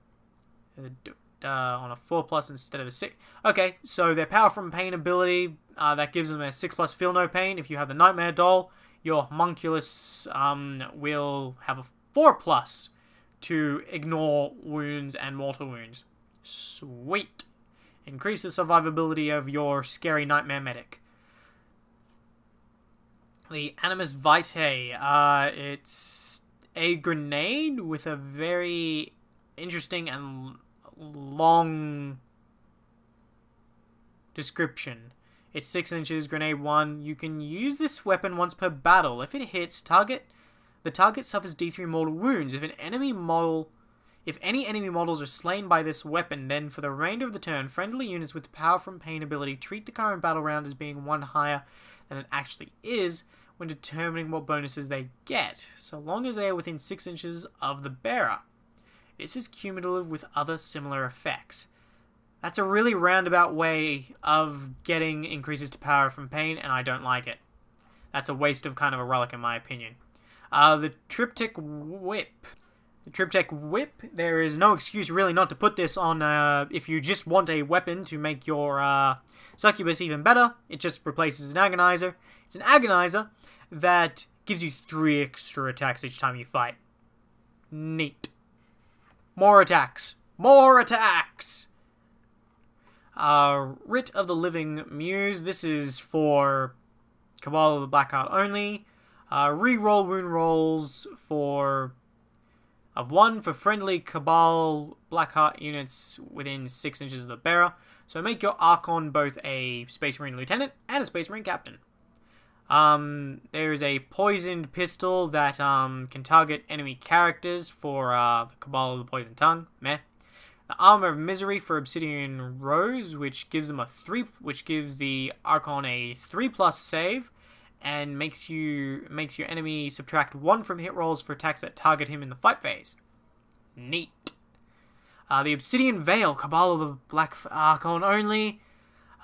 a 4+ instead of a 6. Okay, so their Power from Pain ability, that gives them a 6+ Feel No Pain. If you have the Nightmare Doll, your Homunculus will have a 4+ to ignore wounds and mortal wounds. Sweet. Increase the survivability of your scary nightmare medic. The Animus Vitae. It's a grenade with a very interesting and long description. It's 6 inches, grenade 1. You can use this weapon once per battle. If it hits, the target suffers D3 mortal wounds. If If any enemy models are slain by this weapon, then for the remainder of the turn, friendly units with the Power from Pain ability treat the current battle round as being one higher than it actually is when determining what bonuses they get, so long as they are within 6 inches of the bearer. This is cumulative with other similar effects. That's a really roundabout way of getting increases to Power from Pain, and I don't like it. That's a waste of kind of a relic in my opinion. The Triptych Whip. The Triptych Whip, there is no excuse really not to put this on if you just want a weapon to make your succubus even better. It just replaces an agonizer. It's an agonizer that gives you 3 extra attacks each time you fight. Neat. More attacks. More attacks! Writ of the Living Muse. This is for Cabal of the Blackheart only. Reroll wound rolls of 1 for friendly Cabal Blackheart units within 6 inches of the bearer. So make your Archon both a Space Marine Lieutenant and a Space Marine Captain. There is a poisoned pistol that can target enemy characters for the Cabal of the Poison Tongue. Meh. The Armor of Misery for Obsidian Rose, which gives them which gives the Archon a 3+ save, and makes your enemy subtract 1 from hit rolls for attacks that target him in the fight phase. Neat. The Obsidian Veil, Cabal of the Black Archon only.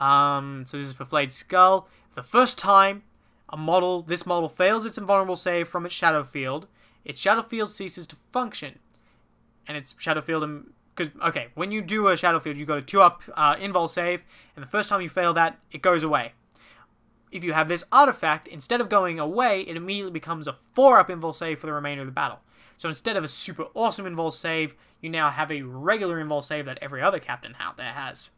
So this is for Flayed Skull. The first time this model fails its invulnerable save from its Shadow Field, its Shadow Field ceases to function. And its Shadow Field... okay, when you do a Shadow Field, you got a 2-up invul save, and the first time you fail that, it goes away. If you have this artifact, instead of going away, it immediately becomes a 4-up invul save for the remainder of the battle. So instead of a super awesome invul save, you now have a regular invul save that every other captain out there has.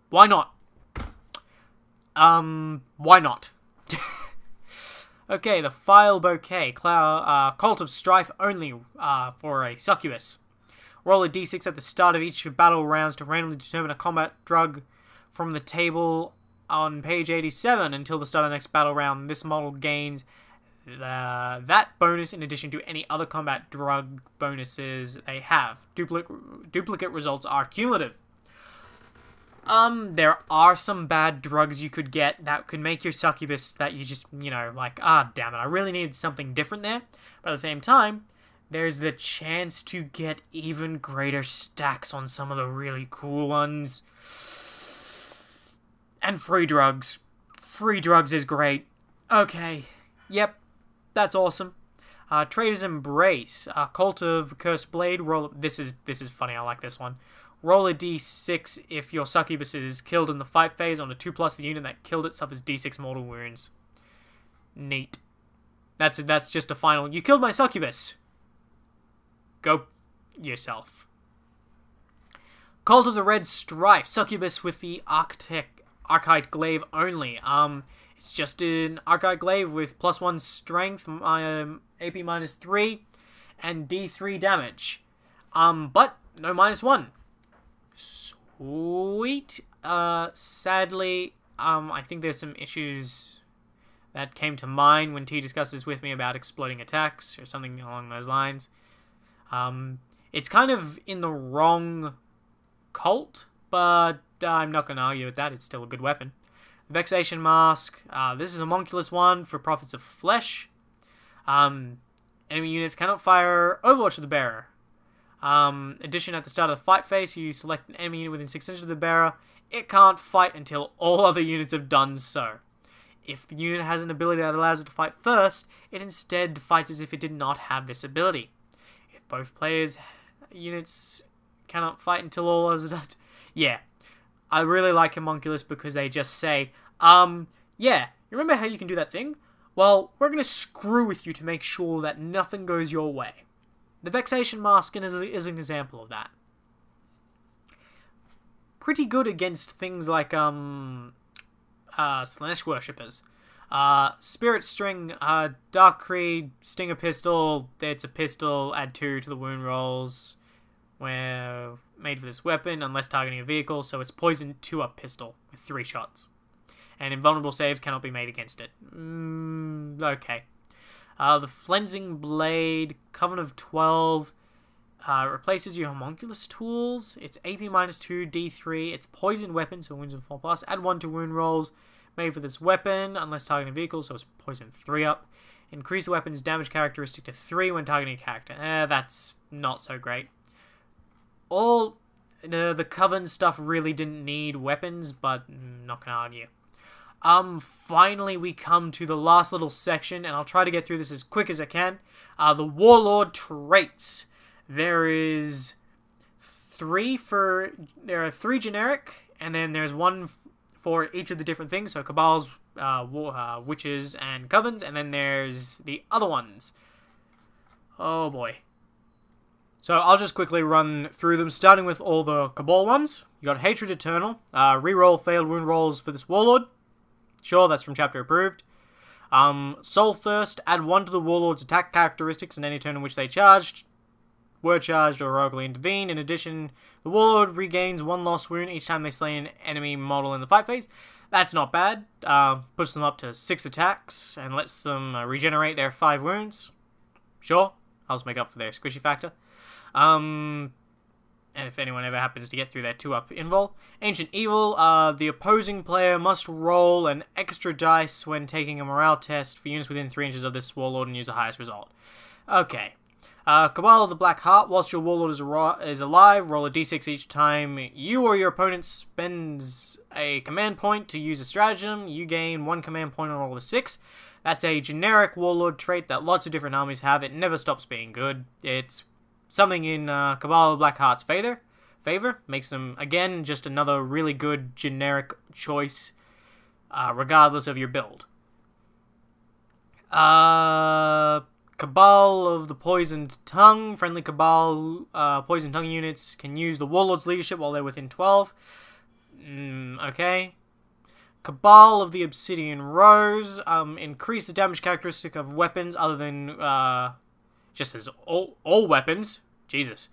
Why not? Why not? Okay, the File Bouquet, Cult of Strife only for a succubus. Roll a d6 at the start of each battle rounds to randomly determine a combat drug from the table on page 87 until the start of the next battle round. This model gains that bonus in addition to any other combat drug bonuses they have. Duplicate results are cumulative. There are some bad drugs you could get that could make your succubus that you just, like, damn it, I really needed something different there. But at the same time, there's the chance to get even greater stacks on some of the really cool ones. And free drugs. Free drugs is great. Okay. Yep. That's awesome. Trader's Embrace. Cult of Cursed Blade. This is funny. I like this one. Roll a d6 if your succubus is killed in the fight phase. On a 2+, the unit that killed it suffers d6 mortal wounds. Neat. That's just a final. You killed my succubus. Go yourself. Cult of the Red Strife. Succubus with the Archite Glaive only. It's just an Archite Glaive with +1 strength, AP -3, and D3 damage. But no -1. Sweet. Sadly, I think there's some issues that came to mind when T discusses with me about exploding attacks or something along those lines. It's kind of in the wrong cult, but I'm not going to argue with that. It's still a good weapon. Vexation Mask. This is a homunculus one for Prophets of Flesh. Enemy units cannot fire Overwatch of the Bearer. Addition, at the start of the fight phase, you select an enemy unit within 6 inches of the bearer. It can't fight until all other units have done so. If the unit has an ability that allows it to fight first, it instead fights as if it did not have this ability. If both players' units cannot fight until all others are done... Yeah. I really like Homunculus because they just say, yeah, you remember how you can do that thing? Well, we're going to screw with you to make sure that nothing goes your way. The Vexation Mask is an example of that. Pretty good against things like, Slanesh Worshippers. Spirit String, Dark Creed, Stinger Pistol, it's a pistol, add 2 to the wound rolls. We're made for this weapon, unless targeting a vehicle, so it's poison 2-up pistol with 3 shots. And invulnerable saves cannot be made against it. Okay. The Flensing Blade, Coven of 12. Replaces your homunculus tools. It's AP -2, D3. It's poison weapon, so wounds of 4+. Add 1 to wound rolls made for this weapon, unless targeting a vehicle, so it's poison 3 up. Increase the weapon's damage characteristic to 3 when targeting a character. That's not so great. All the Coven stuff really didn't need weapons, but not gonna argue. Finally we come to the last little section, and I'll try to get through this as quick as I can. The Warlord traits. There are 3 generic, and then there's 1 for each of the different things. So Cabals, Witches, and Covens, and then there's the other ones. Oh boy. So I'll just quickly run through them, starting with all the Cabal ones. You got Hatred Eternal, reroll failed wound rolls for this Warlord. Sure, that's from chapter approved. Soul Thirst, add 1 to the Warlord's attack characteristics in any turn in which they were charged, or heroically intervened. In addition, the Warlord regains 1 lost wound each time they slay an enemy model in the fight phase. That's not bad. Puts them up to 6 attacks, and lets them regenerate their 5 wounds. Sure, helps make up for their squishy factor. And if anyone ever happens to get through their 2-up invul. Ancient Evil, the opposing player must roll an extra dice when taking a morale test for units within 3 inches of this Warlord and use the highest result. Okay. Cabal of the Black Heart, whilst your Warlord is alive, roll a d6 each time you or your opponent spends a command point to use a stratagem. You gain 1 command point on roll of 6. That's a generic Warlord trait that lots of different armies have. It never stops being good. It's something in Cabal of the Black Heart's favor. Makes them, again, just another really good generic choice, regardless of your build. Cabal of the Poisoned Tongue. Friendly Cabal Poisoned Tongue units can use the Warlord's leadership while they're within 12. Okay. Cabal of the Obsidian Rose. Increase the damage characteristic of weapons other than just as all weapons. Jesus.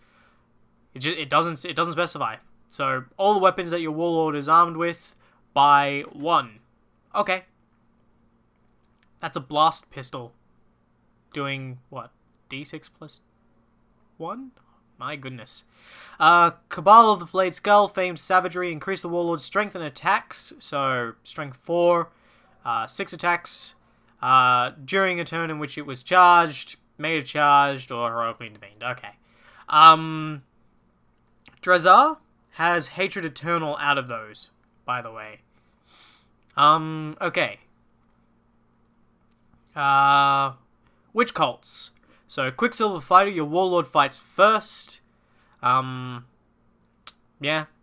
It doesn't specify. So all the weapons that your Warlord is armed with by 1. Okay. That's a blast pistol. Doing, what, d6 plus 1? My goodness. Cabal of the Flayed Skull, famed savagery, increase the Warlord's strength and attacks, so strength 4, 6 attacks, during a turn in which it was charged, made a charged, or heroically intervened. Okay. Drazar has Hatred Eternal out of those, by the way. Okay. Witch Cults. So, Quicksilver Fighter, your Warlord fights first. Yeah,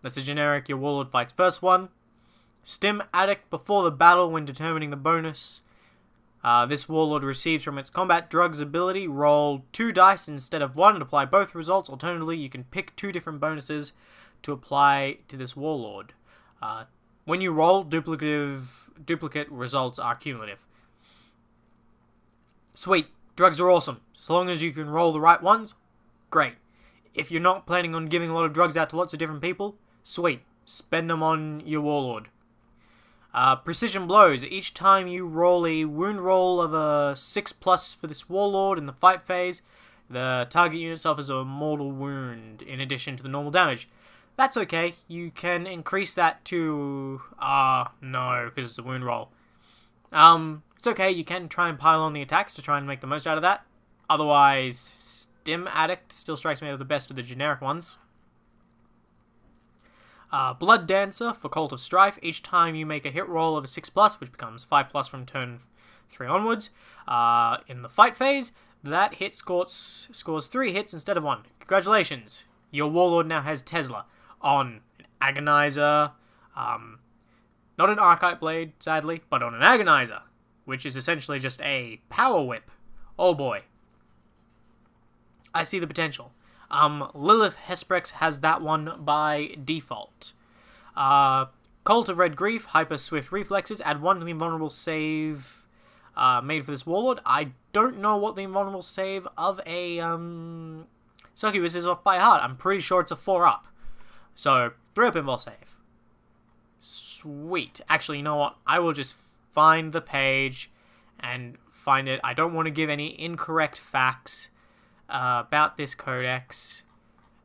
that's a generic, your Warlord fights first one. Stim Addict, before the battle when determining the bonus. This Warlord receives from its combat drugs ability, roll 2 dice instead of 1 and apply both results. Alternatively, you can pick 2 different bonuses to apply to this Warlord. When you roll, duplicate results are cumulative. Sweet. Drugs are awesome. So long as you can roll the right ones, great. If you're not planning on giving a lot of drugs out to lots of different people, sweet. Spend them on your Warlord. Precision Blows. Each time you roll a wound roll of a 6+ for this Warlord in the fight phase, the target unit suffers a mortal wound in addition to the normal damage. That's okay. You can increase that to... no, because it's a wound roll. It's okay, you can try and pile on the attacks to try and make the most out of that. Otherwise, Stim Addict still strikes me as the best of the generic ones. Blood Dancer for Cult of Strife. Each time you make a hit roll of a 6+, which becomes 5+ from turn 3 onwards, in the fight phase, that hit scores 3 hits instead of 1. Congratulations! Your Warlord now has Tesla on an Agonizer, not an Archetype Blade, sadly, but on an Agonizer, which is essentially just a power whip. Oh boy. I see the potential. Lilith Hesprex has that one by default. Cult of Red Grief, Hyper Swift Reflexes, add 1 to the invulnerable save made for this Warlord. I don't know what the invulnerable save of a Succubus is off by heart. I'm pretty sure it's a 4-up. So, 3-up invul save. Sweet. Actually, you know what? I will just find the page and find it. I don't want to give any incorrect facts. about this codex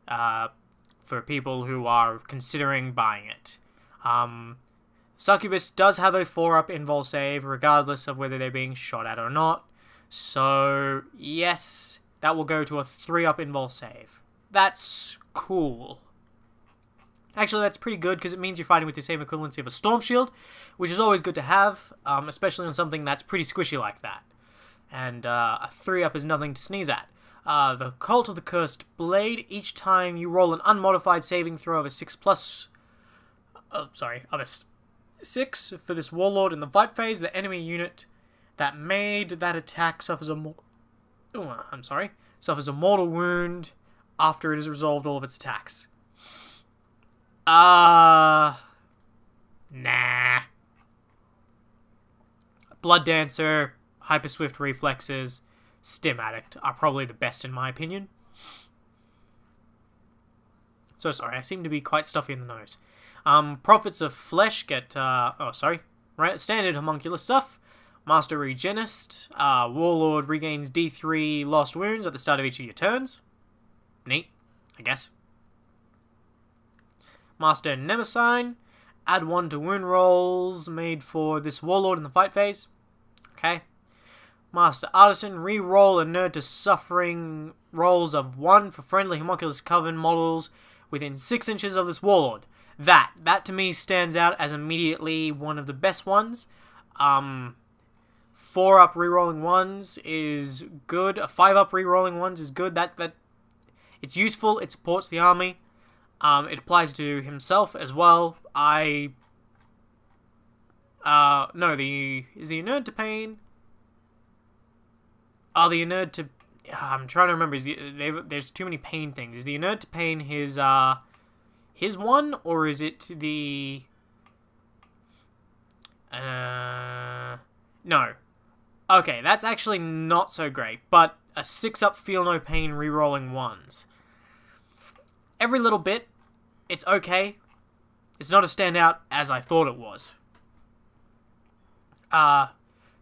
for people who are considering buying it. Succubus does have a 4-up invul save, regardless of whether they're being shot at or not. So, yes, that will go to a 3-up invul save. That's cool. Actually, that's pretty good, because it means you're fighting with the same equivalency of a Storm Shield, which is always good to have, especially on something that's pretty squishy like that. And a 3-up is nothing to sneeze at. The Cult of the Cursed Blade, each time you roll an unmodified saving throw of a 6+... of a 6 for this Warlord in the fight phase, the enemy unit that made that attack suffers a mortal wound after it has resolved all of its attacks. Nah. Blood Dancer, Hyper Swift Reflexes, Stim Addict are probably the best in my opinion. So sorry, I seem to be quite stuffy in the nose. Prophets of Flesh get, standard homuncular stuff. Master Regenist, Warlord regains D3 lost wounds at the start of each of your turns. Neat, I guess. Master Nemesine, add 1 to wound rolls made for this Warlord in the fight phase. Okay. Master Artisan, re-roll a nerd to suffering rolls of 1 for friendly homunculus coven models within 6 inches of this Warlord. That to me stands out as immediately one of the best ones. 4-up re-rolling ones is good. A 5-up re-rolling ones is good. That it's useful. It supports the army. It applies to himself as well. Is the inert to pain? The inert to... I'm trying to remember. There's too many pain things. Is the inert to pain his one, or is it the... No. Okay, that's actually not so great, but a 6-up feel no pain re-rolling ones. Every little bit, it's okay. It's not as standout as I thought it was.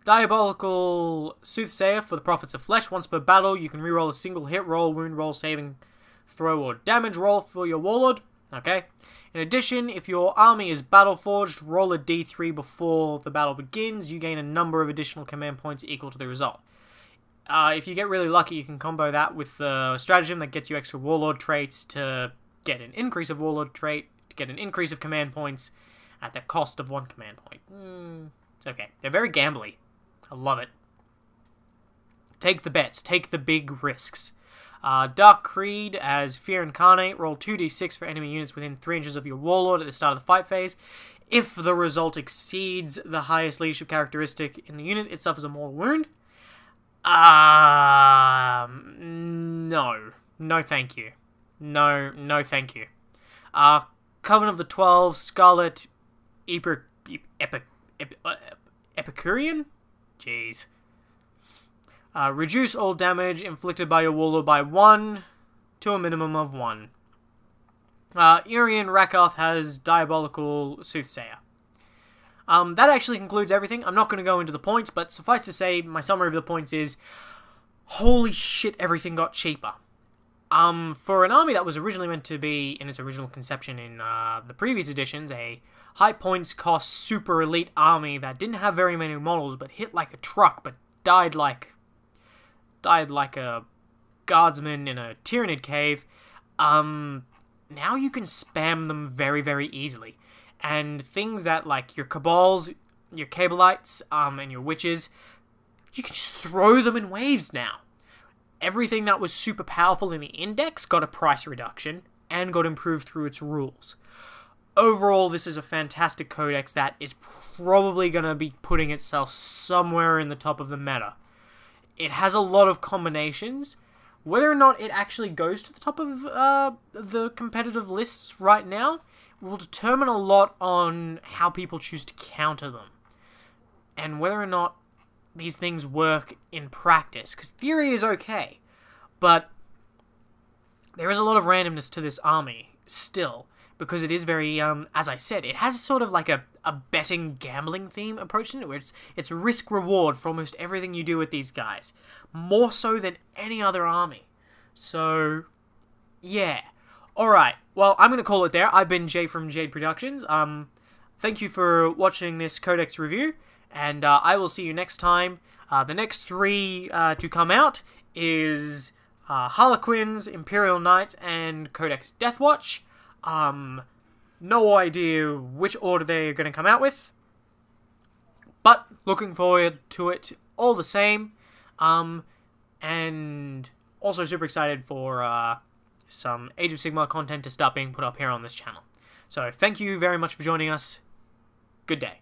Diabolical Soothsayer for the Prophets of Flesh. Once per battle, you can reroll a single hit roll, wound roll, saving throw, or damage roll for your Warlord. Okay. In addition, if your army is battle-forged, roll a d3 before the battle begins. You gain a number of additional command points equal to the result. If you get really lucky, you can combo that with the stratagem that gets you extra Warlord traits to get an increase of Warlord trait, to get an increase of command points at the cost of 1 command point. It's okay. They're very gambly. I love it. Take the bets. Take the big risks. Dark Creed as Fear Incarnate. Roll 2d6 for enemy units within 3 inches of your Warlord at the start of the fight phase. If the result exceeds the highest leadership characteristic in the unit, it suffers a mortal wound. No. No thank you. No thank you. Coven of the 12, Scarlet Epicurean? Jeez. Reduce all damage inflicted by your Warlord by 1 to a minimum of 1. Urian Rakoth has Diabolical Soothsayer. That actually concludes everything. I'm not going to go into the points, but suffice to say, my summary of the points is, holy shit, everything got cheaper. For an army that was originally meant to be, in its original conception in the previous editions, a high points cost super elite army that didn't have very many models, but hit like a truck, but died like a guardsman in a Tyrannid cave, now you can spam them very, very easily. And things that, like, your Cabals, your Cabalites, and your Witches, you can just throw them in waves now. Everything that was super powerful in the Index got a price reduction, and got improved through its rules. Overall, this is a fantastic codex that is probably going to be putting itself somewhere in the top of the meta. It has a lot of combinations. Whether or not it actually goes to the top of the competitive lists right now will determine a lot on how people choose to counter them. And whether or not these things work in practice. Because theory is okay, but there is a lot of randomness to this army still. Because it is very, as I said, it has sort of like a betting gambling theme approach in it, where it's risk-reward for almost everything you do with these guys. More so than any other army. So, yeah. Alright, well, I'm going to call it there. I've been Jay from Jade Productions. Thank you for watching this Codex review, and I will see you next time. The next 3 to come out is Harlequins, Imperial Knights, and Codex Deathwatch. No idea which order they're going to come out with, but looking forward to it all the same. And also super excited for some Age of Sigmar content to start being put up here on this channel. So thank you very much for joining us. Good day.